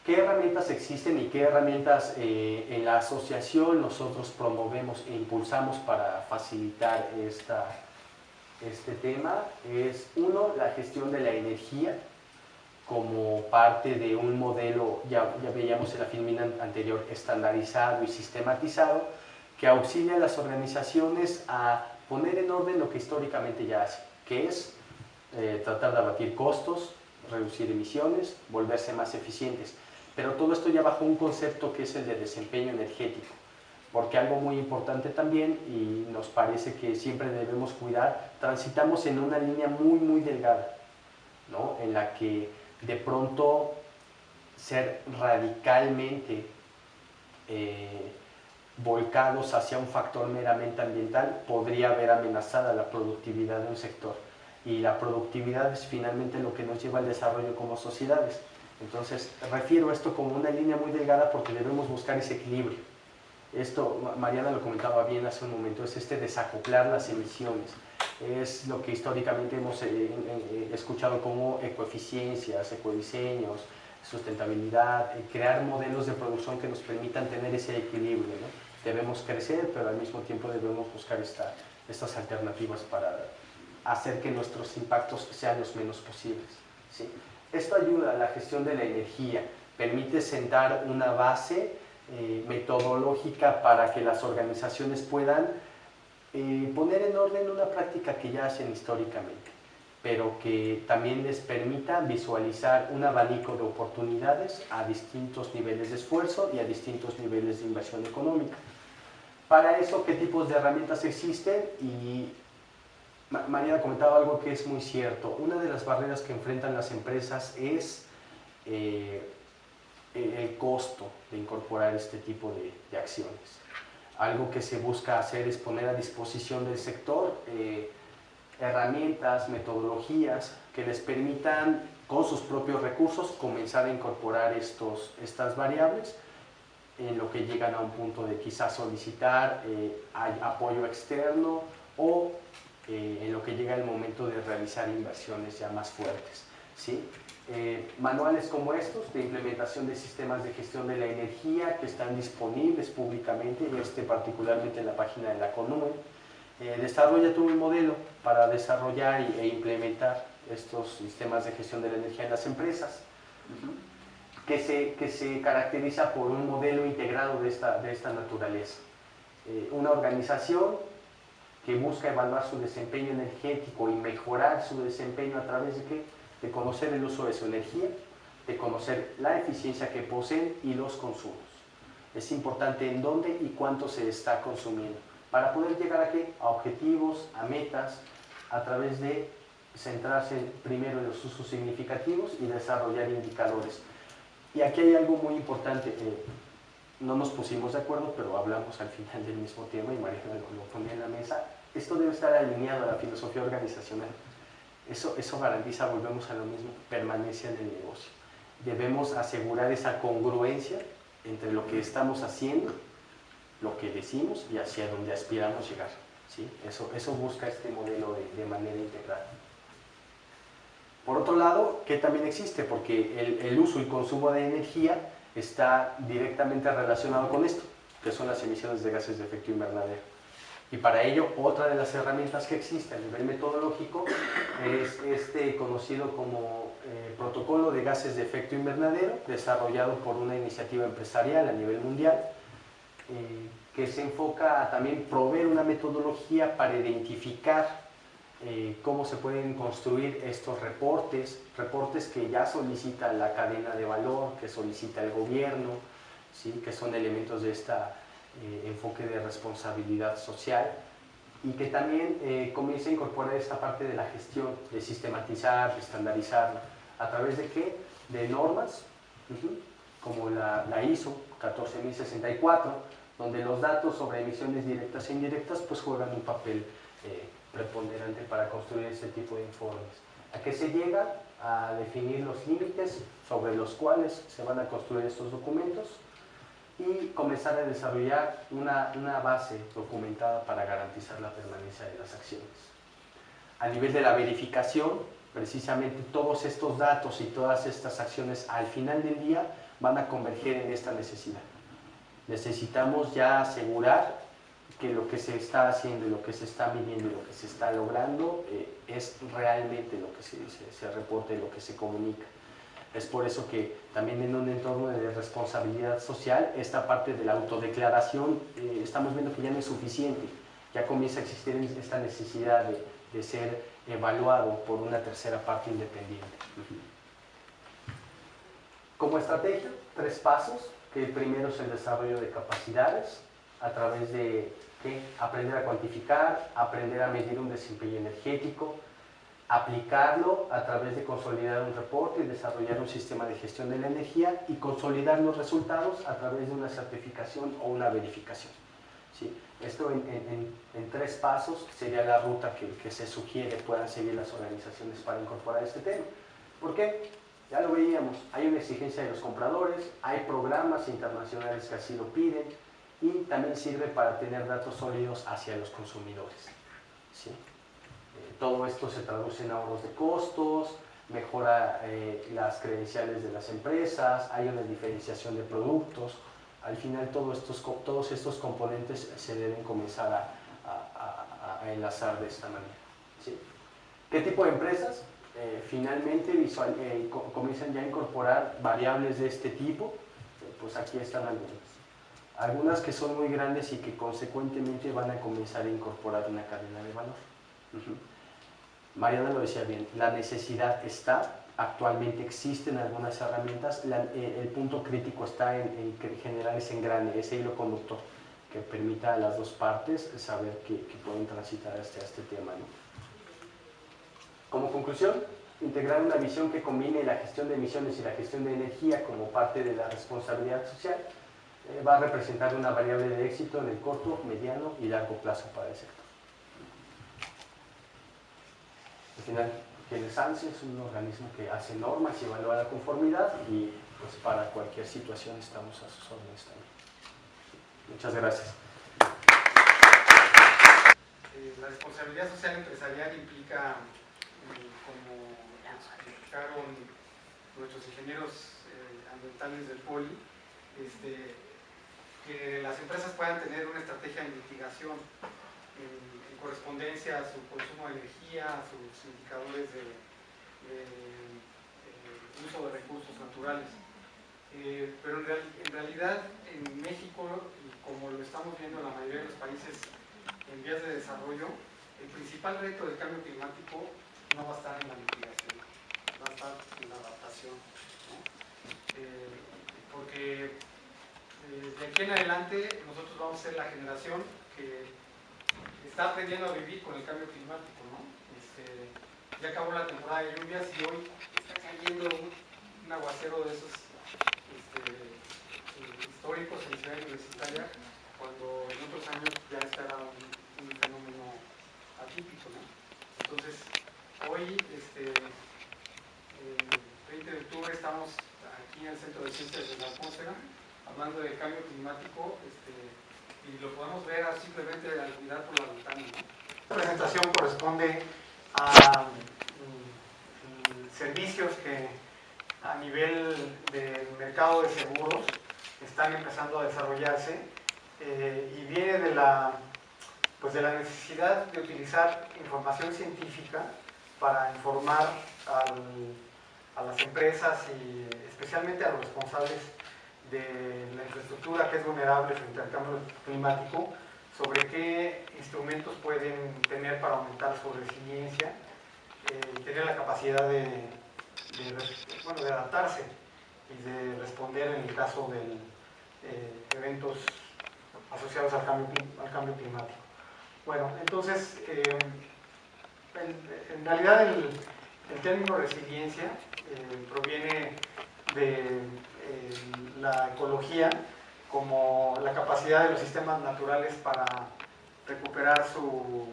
¿Qué herramientas existen y qué herramientas en la asociación nosotros promovemos e impulsamos para facilitar este tema? Es uno, la gestión de la energía como parte de un modelo, ya veíamos en la filmina anterior, estandarizado y sistematizado, que auxilia a las organizaciones a poner en orden lo que históricamente ya hacen, que es tratar de abatir costos, reducir emisiones, volverse más eficientes. Pero todo esto ya bajo un concepto que es el de desempeño energético. porque algo muy importante también, y nos parece que siempre debemos cuidar, transitamos en una línea muy delgada, ¿no? En la que de pronto ser radicalmente volcados hacia un factor meramente ambiental podría ver amenazada la productividad de un sector, y la productividad es finalmente lo que nos lleva al desarrollo como sociedades. Entonces refiero a esto como una línea muy delgada porque debemos buscar ese equilibrio. Esto, Mariana lo comentaba bien hace un momento, es desacoplar las emisiones, es lo que históricamente hemos escuchado como ecoeficiencias, ecodiseños, sustentabilidad, crear modelos de producción que nos permitan tener ese equilibrio, ¿no? Debemos crecer, pero al mismo tiempo debemos buscar estas alternativas para hacer que nuestros impactos sean los menos posibles, ¿sí? Esto ayuda a la gestión de la energía, permite sentar una base metodológica para que las organizaciones puedan poner en orden una práctica que ya hacen históricamente, pero que también les permita visualizar un abanico de oportunidades a distintos niveles de esfuerzo y a distintos niveles de inversión económica. Para eso, ¿qué tipos de herramientas existen? Y Mariana comentaba algo que es muy cierto. Una de las barreras que enfrentan las empresas es el costo de incorporar este tipo de acciones. Algo que se busca hacer es poner a disposición del sector herramientas, metodologías que les permitan con sus propios recursos comenzar a incorporar estas variables en lo que llegan a un punto de quizás solicitar apoyo externo o en lo que llega el momento de realizar inversiones ya más fuertes, ¿sí? Manuales como estos de implementación de sistemas de gestión de la energía que están disponibles públicamente, particularmente en la página de la CONUE. Desarrolla todo un modelo para desarrollar e implementar estos sistemas de gestión de la energía en las empresas, que se caracteriza por un modelo integrado de esta naturaleza. Una organización que busca evaluar su desempeño energético y mejorar su desempeño a través de ¿qué? De conocer el uso de su energía, de conocer la eficiencia que poseen y los consumos. Es importante en dónde y cuánto se está consumiendo, para poder llegar ¿a qué? A objetivos, a metas, a través de centrarse primero en los usos significativos y desarrollar indicadores. Y aquí hay algo muy importante, no nos pusimos de acuerdo, pero hablamos al final del mismo tema y Mariana lo ponía en la mesa. Esto debe estar alineado a la filosofía organizacional. Eso garantiza, volvemos a lo mismo, permanencia en el negocio. Debemos asegurar esa congruencia entre lo que estamos haciendo, lo que decimos y hacia donde aspiramos llegar, ¿sí? Eso busca este modelo de manera integral. Por otro lado, ¿qué también existe? Porque el uso y consumo de energía está directamente relacionado con esto, que son las emisiones de gases de efecto invernadero. Y para ello, otra de las herramientas que existe a nivel metodológico es conocido como Protocolo de Gases de Efecto Invernadero, desarrollado por una iniciativa empresarial a nivel mundial, que se enfoca a también proveer una metodología para identificar cómo se pueden construir estos reportes que ya solicita la cadena de valor, que solicita el gobierno, ¿sí? Que son elementos de esta enfoque de responsabilidad social, y que también comienza a incorporar esta parte de la gestión, de sistematizar, de estandarizar, ¿a través de qué? De normas, como la ISO 14064, donde los datos sobre emisiones directas e indirectas pues juegan un papel preponderante para construir este tipo de informes. ¿A qué se llega? A definir los límites sobre los cuales se van a construir estos documentos y comenzar a desarrollar una base documentada para garantizar la permanencia de las acciones. A nivel de la verificación, precisamente todos estos datos y todas estas acciones al final del día van a converger en esta necesidad. Necesitamos ya asegurar que lo que se está haciendo y lo que se está midiendo y lo que se está logrando es realmente lo que se reporta y lo que se comunica. Es por eso que también en un entorno de responsabilidad social, esta parte de la autodeclaración estamos viendo que ya no es suficiente, ya comienza a existir esta necesidad de ser evaluado por una tercera parte independiente. Como estrategia, 3 pasos, que el primero es el desarrollo de capacidades, a través de aprender a cuantificar, aprender a medir un desempeño energético, aplicarlo a través de consolidar un reporte y desarrollar un sistema de gestión de la energía y consolidar los resultados a través de una certificación o una verificación. ¿Sí? Esto en 3 pasos sería la ruta que se sugiere puedan seguir las organizaciones para incorporar este tema. ¿Por qué? Ya lo veíamos, hay una exigencia de los compradores, hay programas internacionales que así lo piden y también sirve para tener datos sólidos hacia los consumidores. ¿Sí? Todo esto se traduce en ahorros de costos, mejora las credenciales de las empresas, hay una diferenciación de productos. Al final todos estos componentes se deben comenzar a enlazar de esta manera. ¿Sí? ¿Qué tipo de empresas? Finalmente comienzan ya a incorporar variables de este tipo. Pues aquí están algunas que son muy grandes y que consecuentemente van a comenzar a incorporar una cadena de valor. Mariana lo decía bien, la necesidad está, actualmente existen algunas herramientas, el punto crítico está en generar ese engrane, ese hilo conductor que permita a las dos partes saber que pueden transitar hacia este tema, ¿no? Como conclusión, integrar una visión que combine la gestión de emisiones y la gestión de energía como parte de la responsabilidad social va a representar una variable de éxito en el corto, mediano y largo plazo para el sector. Al final, el SANSE es un organismo que hace normas y evalúa la conformidad y pues para cualquier situación estamos a sus órdenes también. Muchas gracias. La responsabilidad social empresarial implica, como explicaron nuestros ingenieros ambientales del POLI, que las empresas puedan tener una estrategia de mitigación en correspondencia a su consumo de energía, a sus indicadores de uso de recursos naturales. Pero en realidad en México, y como lo estamos viendo en la mayoría de los países en vías de desarrollo, el principal reto del cambio climático no va a estar en la mitigación, va a estar en la adaptación, ¿no? Porque de aquí en adelante nosotros vamos a ser la generación que está aprendiendo a vivir con el cambio climático, ¿no? Ya acabó la temporada de lluvias y hoy está cayendo un aguacero de esos históricos en Ciudad Universitaria, cuando en otros años ya este era un fenómeno atípico, ¿no? Entonces, hoy, 20 de octubre, estamos aquí en el Centro de Ciencias de la Atmósfera, hablando del cambio climático, y lo podemos ver simplemente al mirar por la ventana, ¿no? Esta presentación corresponde a servicios que a nivel del mercado de seguros están empezando a desarrollarse y viene de la necesidad de utilizar información científica para informar a las empresas y especialmente a los responsables de la infraestructura que es vulnerable frente al cambio climático, sobre qué instrumentos pueden tener para aumentar su resiliencia y tener la capacidad de adaptarse y de responder en el caso de eventos asociados al cambio climático. Bueno, entonces, en realidad el término resiliencia proviene de la ecología como la capacidad de los sistemas naturales para recuperar su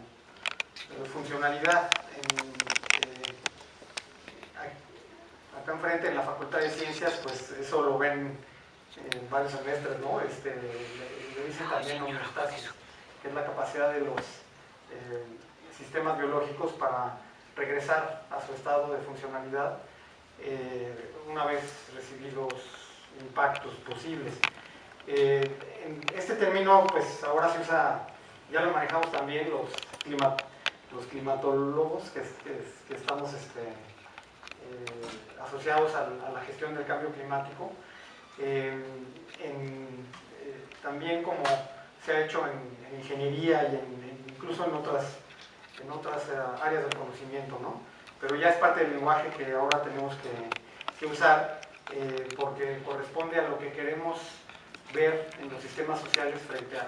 funcionalidad. Acá enfrente en la Facultad de Ciencias, pues eso lo ven en varios semestres, ¿no? Le dicen también homeostasis, que es la capacidad de los sistemas biológicos para regresar a su estado de funcionalidad una vez recibidos impactos posibles. Este término, pues ahora se usa, ya lo manejamos también los climatólogos que estamos asociados a la gestión del cambio climático. También como se ha hecho en ingeniería y incluso en otras áreas del conocimiento, ¿no? Pero ya es parte del lenguaje que ahora tenemos que usar porque corresponde a lo que queremos ver en los sistemas sociales frente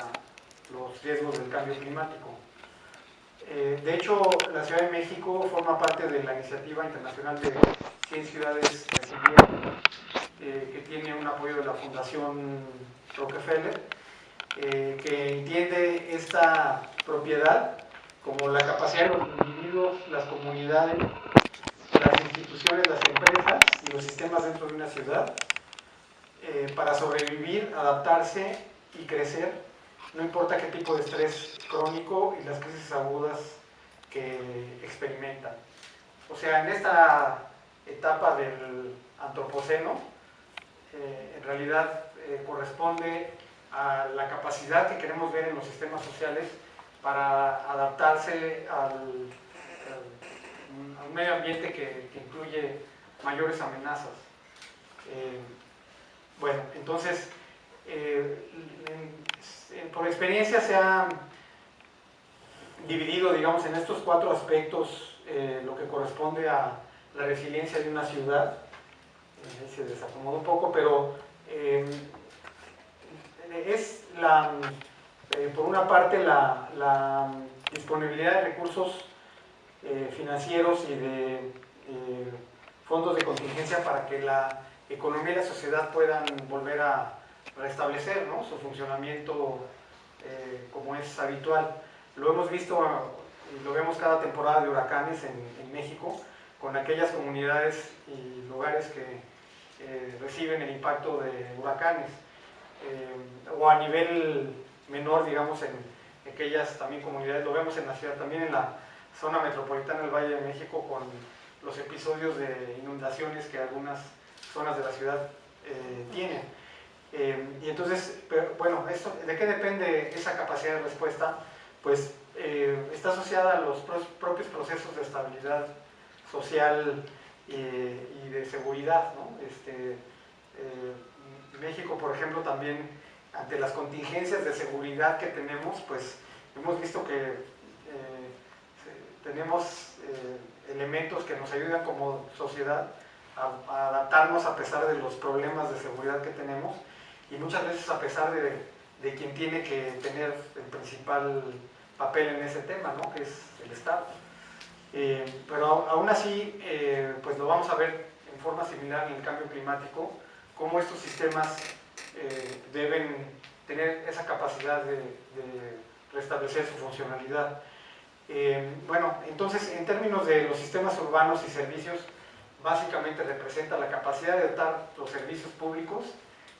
los riesgos del cambio climático. De hecho, la Ciudad de México forma parte de la iniciativa internacional de 100 ciudades resilientes, que tiene un apoyo de la Fundación Rockefeller, que entiende esta propiedad como la capacidad de los individuos, las comunidades, las instituciones, las empresas y los sistemas dentro de una ciudad para sobrevivir, adaptarse y crecer, no importa qué tipo de estrés crónico y las crisis agudas que experimentan. O sea, en esta etapa del antropoceno, en realidad corresponde a la capacidad que queremos ver en los sistemas sociales para adaptarse al medio ambiente que incluye mayores amenazas. Bueno, entonces, por experiencia se ha dividido, digamos, en estos 4 aspectos lo que corresponde a la resiliencia de una ciudad. Se desacomodó un poco, pero es por una parte la disponibilidad de recursos financieros y de fondos de contingencia para que la economía y la sociedad puedan volver a restablecer, ¿no?, su funcionamiento como es habitual. Lo hemos visto y lo vemos cada temporada de huracanes en México, con aquellas comunidades y lugares que reciben el impacto de huracanes, o a nivel menor, digamos, en aquellas también comunidades, lo vemos en la ciudad, también en la zona metropolitana del Valle de México, con los episodios de inundaciones que algunas zonas de la ciudad tienen. Y entonces, bueno, ¿de qué depende esa capacidad de respuesta? Pues está asociada a los propios procesos de estabilidad social y de seguridad, ¿no? México, por ejemplo, también ante las contingencias de seguridad que tenemos, pues hemos visto que tenemos elementos que nos ayudan como sociedad a adaptarnos a pesar de los problemas de seguridad que tenemos, y muchas veces a pesar de quien tiene que tener el principal papel en ese tema, ¿no?, que es el Estado. Pero aún así, pues lo vamos a ver en forma similar en el cambio climático, cómo estos sistemas deben tener esa capacidad de restablecer su funcionalidad. Bueno, entonces, en términos de los sistemas urbanos y servicios, básicamente representa la capacidad de dotar los servicios públicos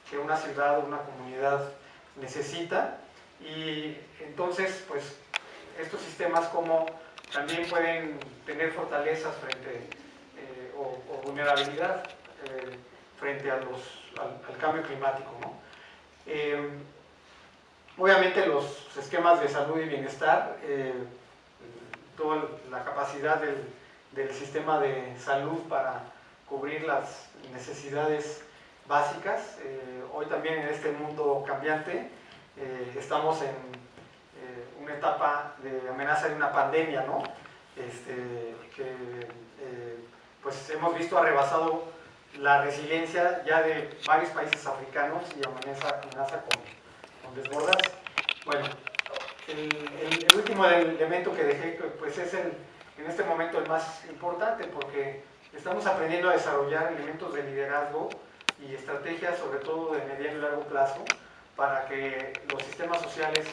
que una ciudad o una comunidad necesita, y entonces, pues, estos sistemas como también pueden tener fortalezas frente o vulnerabilidad frente al cambio climático, ¿no? Obviamente los esquemas de salud y bienestar, toda la capacidad del sistema de salud para cubrir las necesidades básicas. Hoy también en este mundo cambiante estamos en una etapa de amenaza de una pandemia, ¿no? Pues hemos visto ha rebasado la resiliencia ya de varios países africanos y amenaza con desbordarse. Bueno, el último elemento que dejé, pues es en este momento el más importante, porque estamos aprendiendo a desarrollar elementos de liderazgo y estrategias, sobre todo de mediano y largo plazo, para que los sistemas sociales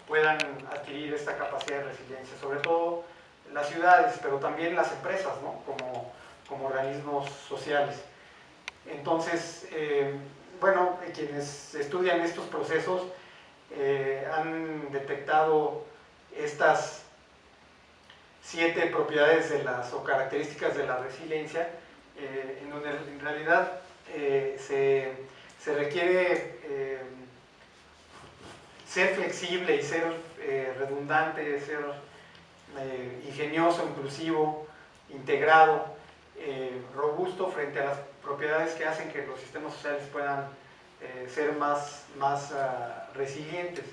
puedan adquirir esta capacidad de resiliencia, sobre todo las ciudades, pero también las empresas, ¿no?, como organismos sociales. Entonces, bueno, quienes estudian estos procesos han detectado estas 7 propiedades o características de la resiliencia, en donde en realidad se requiere ser flexible y ser redundante, ser ingenioso, inclusivo, integrado, robusto frente a las propiedades que hacen que los sistemas sociales puedan ser más resilientes.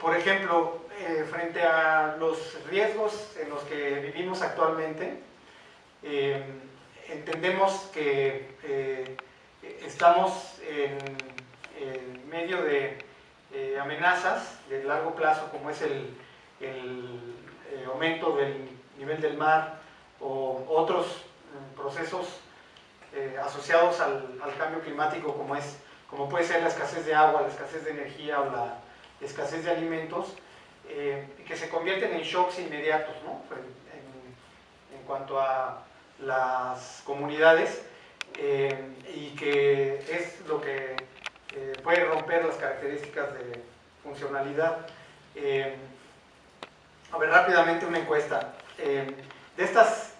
Por ejemplo, frente a los riesgos en los que vivimos actualmente, entendemos que estamos en medio de amenazas de largo plazo, como es el aumento del nivel del mar o otros procesos asociados al cambio climático, como puede ser la escasez de agua, la escasez de energía o la escasez de alimentos, que se convierten en shocks inmediatos, ¿no? En cuanto a las comunidades, y que es lo que puede romper las características de funcionalidad. A ver, rápidamente una encuesta. De estas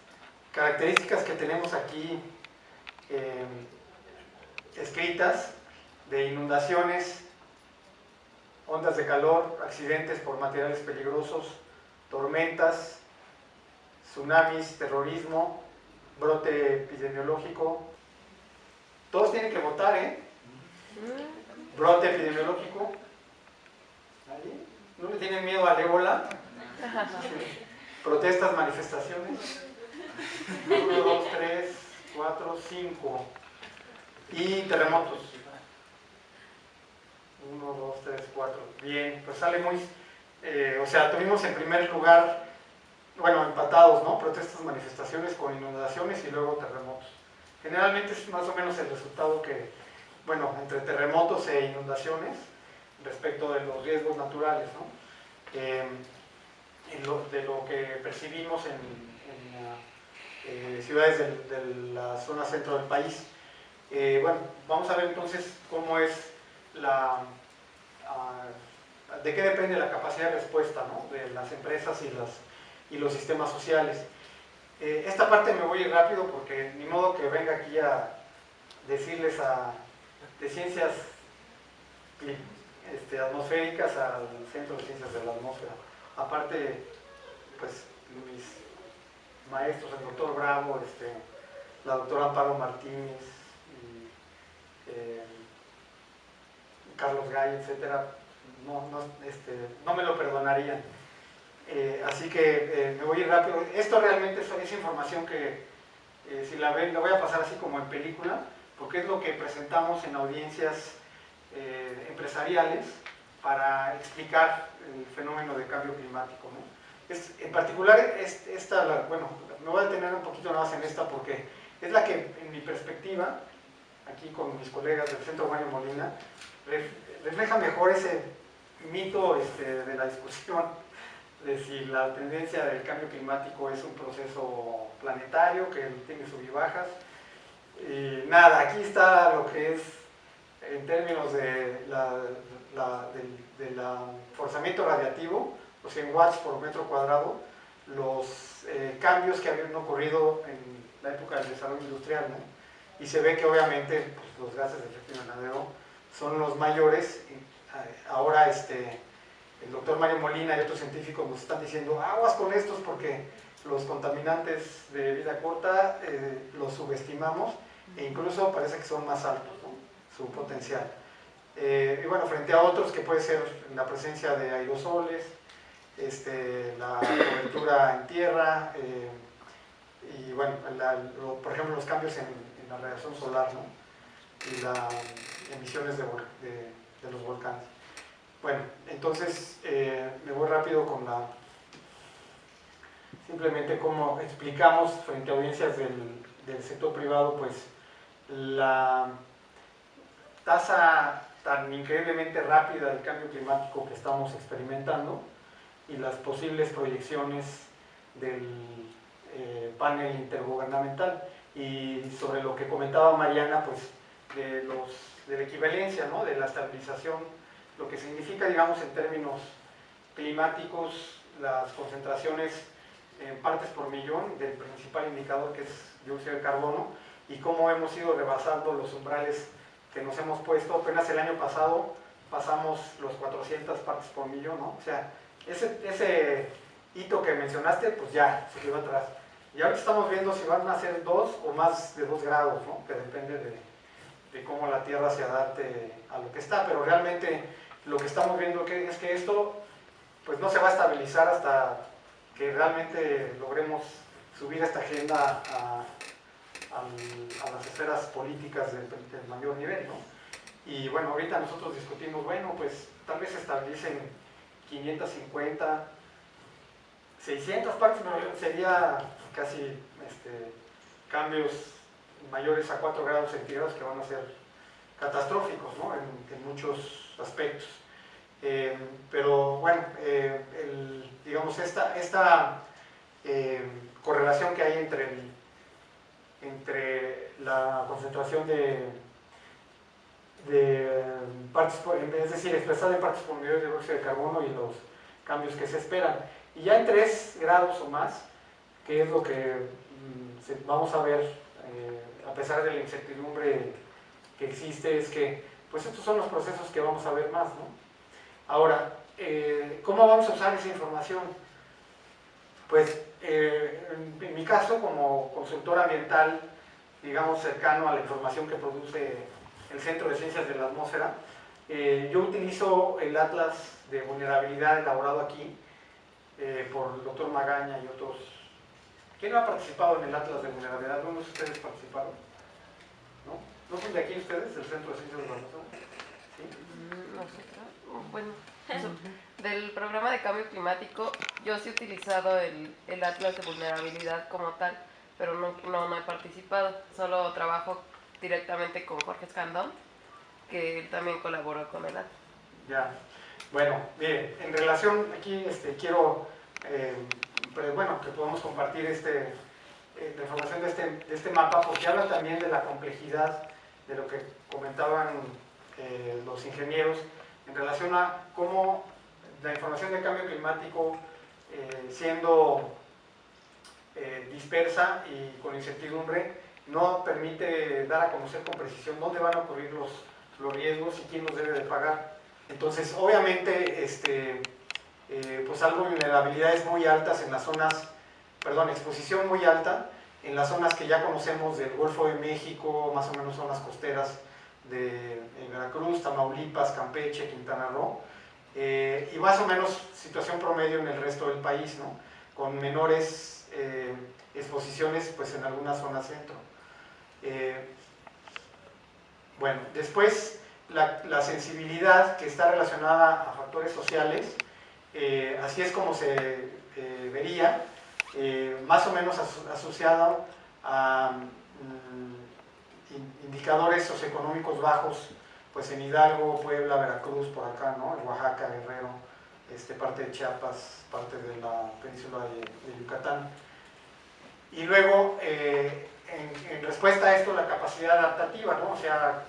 características que tenemos aquí escritas, de inundaciones, ondas de calor, accidentes por materiales peligrosos, tormentas, tsunamis, terrorismo, brote epidemiológico. Todos tienen que votar, ¿eh? Brote epidemiológico. ¿Nadie? ¿No le tienen miedo al ébola? Protestas, manifestaciones. 1, 2, 3, 4, 5. Y terremotos. 1, 2, 3, 4. Bien, pues sale muy... o sea, tuvimos en primer lugar, bueno, empatados, ¿no? Protestas, manifestaciones con inundaciones y luego terremotos. Generalmente es más o menos el resultado que, bueno, entre terremotos e inundaciones respecto de los riesgos naturales, ¿no? De lo que percibimos en ciudades de la zona centro del país. Bueno, vamos a ver entonces cómo es de qué depende la capacidad de respuesta, ¿no? De las empresas y los sistemas sociales. Esta parte me voy a ir rápido porque ni modo que venga aquí a decirles de ciencias atmosféricas al Centro de Ciencias de la Atmósfera. Aparte, pues mis maestros, el doctor Bravo, la doctora Amparo Martínez, Carlos Gay, etcétera, no me lo perdonarían. Así que me voy a ir rápido. Esto realmente es información que, si la ven, la voy a pasar así como en película, porque es lo que presentamos en audiencias empresariales para explicar el fenómeno de cambio climático, ¿no? En particular, bueno, me voy a detener un poquito nada más en esta porque es la que, en mi perspectiva, aquí con mis colegas del Centro Mario Molina, refleja mejor ese mito de la discusión de si la tendencia del cambio climático es un proceso planetario que tiene sub y bajas. Nada, aquí está lo que es, en términos del forzamiento radiativo, o sea, en watts por metro cuadrado, los cambios que habían ocurrido en la época del desarrollo industrial, ¿no? Y se ve que obviamente pues, los gases de efecto invernadero son los mayores. Ahora el doctor Mario Molina y otros científicos nos están diciendo aguas con estos porque los contaminantes de vida corta los subestimamos e incluso parece que son más altos, ¿no? Su potencial. Y bueno, frente a otros que puede ser la presencia de aerosoles, la cobertura en tierra, y bueno, por ejemplo los cambios en la radiación solar, ¿no? Y las emisiones de los volcanes. Bueno, entonces me voy rápido con simplemente cómo explicamos frente a audiencias del sector privado, pues la tasa tan increíblemente rápida del cambio climático que estamos experimentando y las posibles proyecciones del panel intergubernamental, y sobre lo que comentaba Mariana, pues de la equivalencia, ¿no? De la estabilización, lo que significa, digamos, en términos climáticos, las concentraciones en partes por millón del principal indicador, que es dióxido de carbono, y cómo hemos ido rebasando los umbrales que nos hemos puesto. Apenas el año pasado pasamos los 400 partes por millón, ¿no? O sea, ese hito que mencionaste, pues ya se quedó atrás. Y ahora estamos viendo si van a ser 2 o más de 2 grados, ¿no? Que depende de cómo la Tierra se adapte a lo que está, pero realmente lo que estamos viendo es que esto pues no se va a estabilizar hasta que realmente logremos subir esta agenda a las esferas políticas del mayor nivel, ¿no? Y bueno, ahorita nosotros discutimos, bueno, pues tal vez se establecen 550, 600 partes, pero sería casi cambios mayores a 4 grados centígrados que van a ser catastróficos, ¿no? en muchos aspectos. Pero bueno, digamos, esta correlación que hay entre la concentración de partes, es decir, expresada en partes por millón de dióxido de carbono y los cambios que se esperan. Y ya en 3 grados o más, que es lo que vamos a ver, a pesar de la incertidumbre que existe, es que pues estos son los procesos que vamos a ver más, ¿no? Ahora, ¿cómo vamos a usar esa información? Pues en mi caso, como consultor ambiental, digamos cercano a la información que produce el Centro de Ciencias de la Atmósfera, yo utilizo el Atlas de Vulnerabilidad elaborado aquí por el doctor Magaña y otros. ¿Quién no ha participado en el Atlas de Vulnerabilidad? ¿Algunos de ustedes participaron? ¿No? ¿No son de aquí ustedes, del Centro de Ciencias de la Atmósfera? ¿Sí? Nosotros, bueno, del programa de cambio climático, yo sí he utilizado el Atlas de Vulnerabilidad como tal, pero no he participado, solo trabajo directamente con Jorge Escandón, que él también colaboró con el Atlas. Ya, bueno, bien, en relación, aquí quiero, bueno, que podamos compartir la información de este mapa, porque habla también de la complejidad de lo que comentaban los ingenieros en relación a cómo la información de cambio climático, siendo dispersa y con incertidumbre, no permite dar a conocer con precisión dónde van a ocurrir los riesgos y quién los debe de pagar. Entonces, obviamente, pues algo vulnerabilidades muy altas en las zonas, perdón, exposición muy alta en las zonas que ya conocemos del Golfo de México, más o menos zonas costeras de Veracruz, Tamaulipas, Campeche, Quintana Roo, y más o menos situación promedio en el resto del país, ¿no? Con menores exposiciones pues en algunas zonas centro. Bueno, después la sensibilidad que está relacionada a factores sociales, así es como se vería, más o menos asociado a indicadores socioeconómicos bajos, pues en Hidalgo, Puebla, Veracruz, por acá, ¿no? En Oaxaca, Guerrero, parte de Chiapas, parte de la península de Yucatán. Y luego, en respuesta a esto, la capacidad adaptativa, ¿no? O sea,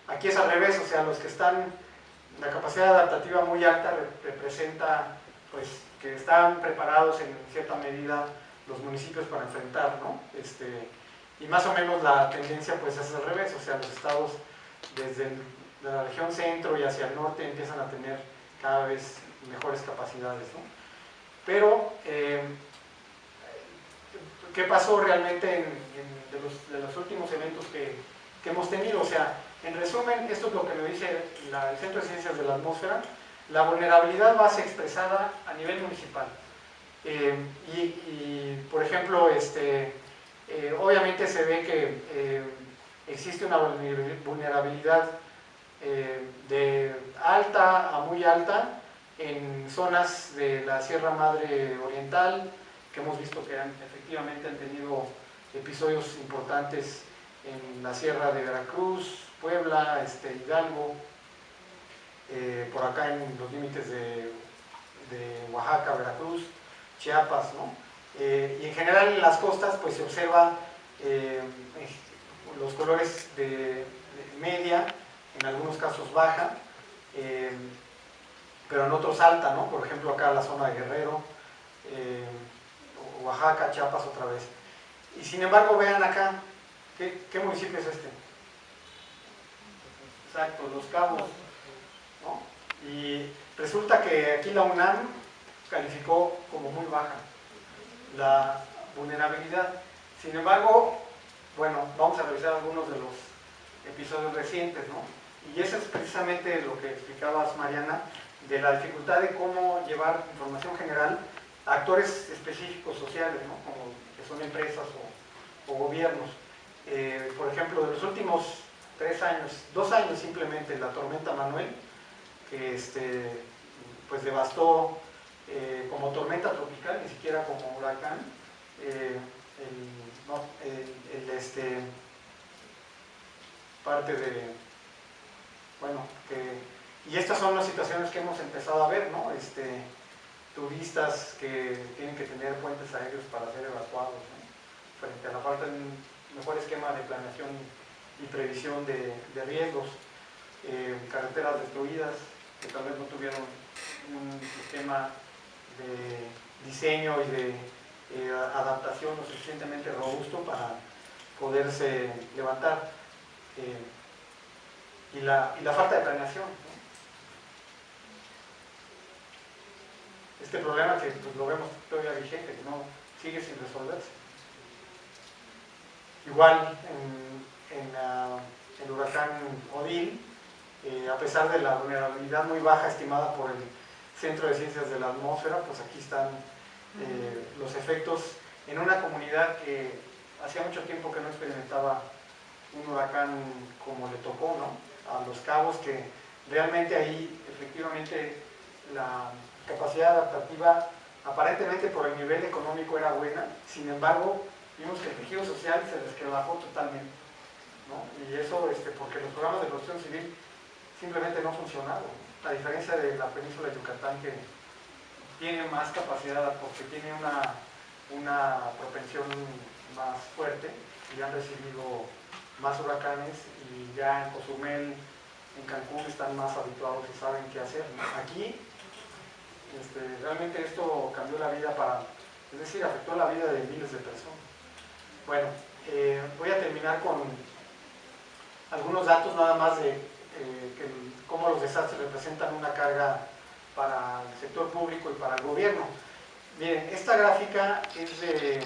aquí es al revés, o sea, los que están, la capacidad adaptativa muy alta representa, pues, que están preparados en cierta medida los municipios para enfrentar, ¿no? Y más o menos la tendencia, pues, es al revés, o sea, los estados desde la región centro y hacia el norte empiezan a tener cada vez mejores capacidades, ¿no? Pero, ¿qué pasó realmente de los últimos eventos que hemos tenido? O sea, en resumen, esto es lo que me dice el Centro de Ciencias de la Atmósfera. La vulnerabilidad va a ser expresada a nivel municipal. Por ejemplo, obviamente se ve que existe una vulnerabilidad de alta a muy alta en zonas de la Sierra Madre Oriental, que hemos visto que efectivamente han tenido episodios importantes en la Sierra de Veracruz, Puebla, Hidalgo, por acá en los límites de Oaxaca, Veracruz, Chiapas, ¿no? Y en general en las costas pues se observa los colores de media, en algunos casos baja, pero en otros alta, ¿no? Por ejemplo acá la zona de Guerrero, Oaxaca, Chiapas otra vez. Y sin embargo vean acá, ¿qué municipio es este? Exacto, Los Cabos, ¿no? Y resulta que aquí la UNAM calificó como muy baja la vulnerabilidad. Sin embargo, bueno, vamos a revisar algunos de los episodios recientes, ¿no? Y eso es precisamente lo que explicabas, Mariana, de la dificultad de cómo llevar información general a actores específicos sociales, ¿no? Como que son empresas o gobiernos. Por ejemplo, de los últimos 3 años, 2 años simplemente, la tormenta Manuel, que pues devastó como tormenta tropical, ni siquiera como huracán, parte de, bueno, y estas son las situaciones que hemos empezado a ver, ¿no? Turistas que tienen que tener puentes aéreos para ser evacuados, ¿no? Frente a la falta de un mejor esquema de planeación y previsión de riesgos, carreteras destruidas que tal vez no tuvieron un sistema de diseño y de adaptación lo suficientemente robusto para poderse levantar, y la falta de planeación, ¿no? Este problema que pues, lo vemos todavía vigente, que no sigue sin resolverse. Igual en el huracán Odile, a pesar de la vulnerabilidad muy baja estimada por el Centro de Ciencias de la Atmósfera, pues aquí están los efectos en una comunidad que hacía mucho tiempo que no experimentaba un huracán como le tocó, ¿no? A Los Cabos, que realmente ahí efectivamente la capacidad adaptativa aparentemente por el nivel económico era buena, sin embargo vimos que el tejido social se desquebrajó totalmente, ¿no? Y eso porque los programas de protección civil simplemente no funcionaron, a diferencia de la península de Yucatán, que tiene más capacidad porque tiene una propensión más fuerte y han recibido más huracanes, y ya en Cozumel, en Cancún están más habituados y saben qué hacer, ¿no? Aquí realmente esto cambió la vida es decir, afectó la vida de miles de personas. Bueno, voy a terminar con algunos datos nada más de cómo los desastres representan una carga para el sector público y para el gobierno. Miren, esta gráfica es de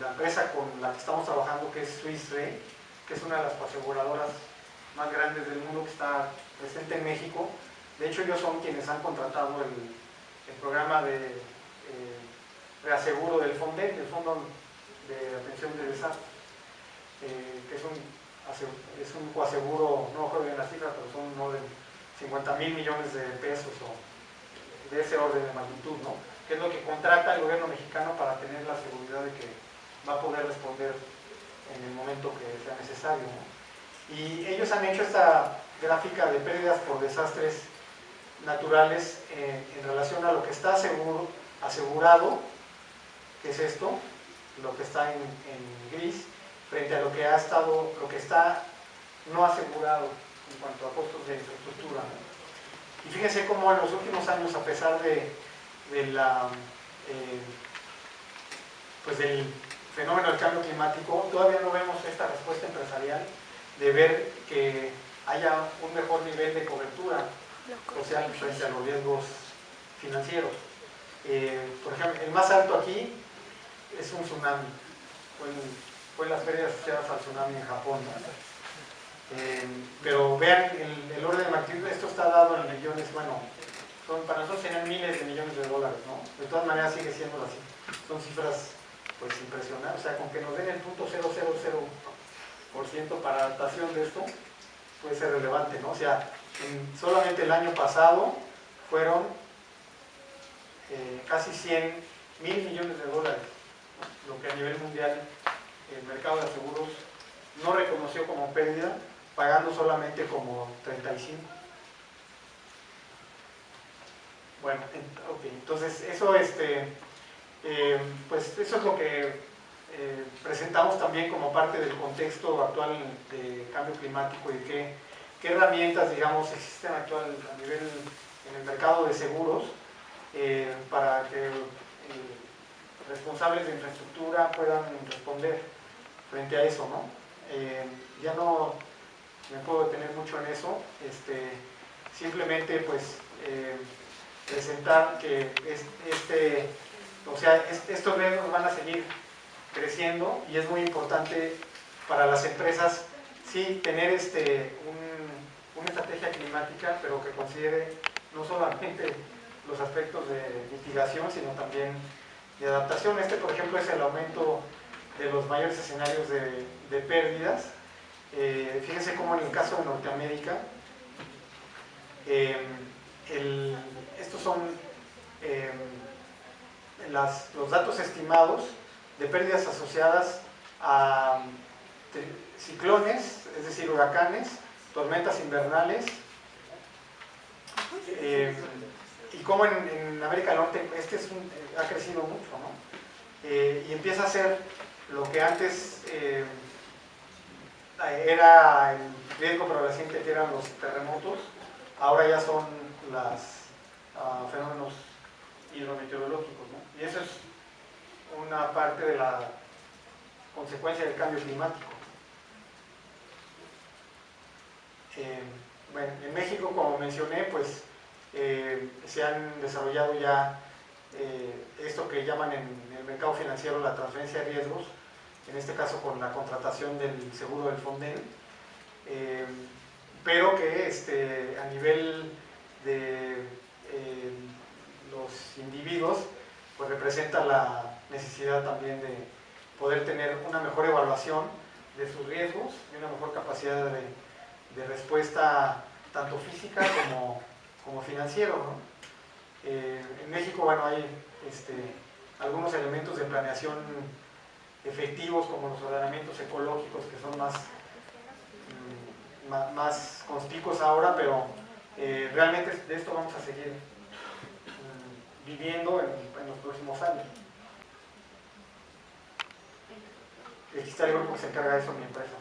la empresa con la que estamos trabajando, que es Swiss Re, que es una de las aseguradoras más grandes del mundo, que está presente en México. De hecho, ellos son quienes han contratado el programa de reaseguro del FONDET, el Fondo de Atención de Desastres, que es un coaseguro, no recuerdo bien la cifra, pero son un orden 50,000 millones de pesos o de ese orden de magnitud, ¿no? Que es lo que contrata el gobierno mexicano para tener la seguridad de que va a poder responder en el momento que sea necesario, ¿no? Y ellos han hecho esta gráfica de pérdidas por desastres naturales en relación a lo que está asegurado, que es esto, lo que está en gris, frente a lo que está no asegurado en cuanto a costos de infraestructura, ¿no? Y fíjense cómo en los últimos años, a pesar pues del fenómeno del cambio climático, todavía no vemos esta respuesta empresarial de ver que haya un mejor nivel de cobertura social frente a los riesgos financieros. Por ejemplo, el más alto aquí es un tsunami, fue las pérdidas asociadas al tsunami en Japón, ¿no? Pero vean el orden de magnitud, esto está dado en millones, bueno, para nosotros serían miles de millones de dólares, ¿no? De todas maneras sigue siendo así, son cifras pues impresionantes, o sea, con que nos den el 0.000% para adaptación de esto, puede ser relevante, ¿no? O sea, solamente el año pasado fueron casi 100,000 millones de dólares, ¿no? Lo que a nivel mundial el mercado de seguros no reconoció como pérdida, pagando solamente como 35. Bueno, okay, entonces eso, pues eso es lo que presentamos también como parte del contexto actual de cambio climático y qué herramientas, digamos, existen actual a nivel en el mercado de seguros para que responsables de infraestructura puedan responder frente a eso, ¿no? Ya no me puedo detener mucho en eso, simplemente pues presentar que estos riesgos van a seguir creciendo y es muy importante para las empresas sí tener una estrategia climática, pero que considere no solamente los aspectos de mitigación, sino también de adaptación. Por ejemplo, es el aumento de los mayores escenarios de pérdidas. Fíjense cómo en el caso de Norteamérica, estos son los datos estimados de pérdidas asociadas a ciclones, es decir, huracanes, tormentas invernales, y como en América del Norte ha crecido mucho, ¿no? Y empieza a ser lo que antes era el riesgo prevaleciente, que eran los terremotos, ahora ya son los fenómenos hidrometeorológicos, ¿no? Y eso es una parte de la consecuencia del cambio climático. Bueno, en México, como mencioné, pues se han desarrollado ya esto que llaman en el mercado financiero la transferencia de riesgos, en este caso con la contratación del seguro del Fonden, pero que a nivel de los individuos, pues representa la necesidad también de poder tener una mejor evaluación de sus riesgos y una mejor capacidad de respuesta tanto física como financiero, ¿no? En México, bueno, hay algunos elementos de planeación efectivos, como los ordenamientos ecológicos, que son más conspicuos ahora, pero realmente de esto vamos a seguir viviendo en los próximos años. Aquí está el grupo que se encarga de eso en mi empresa.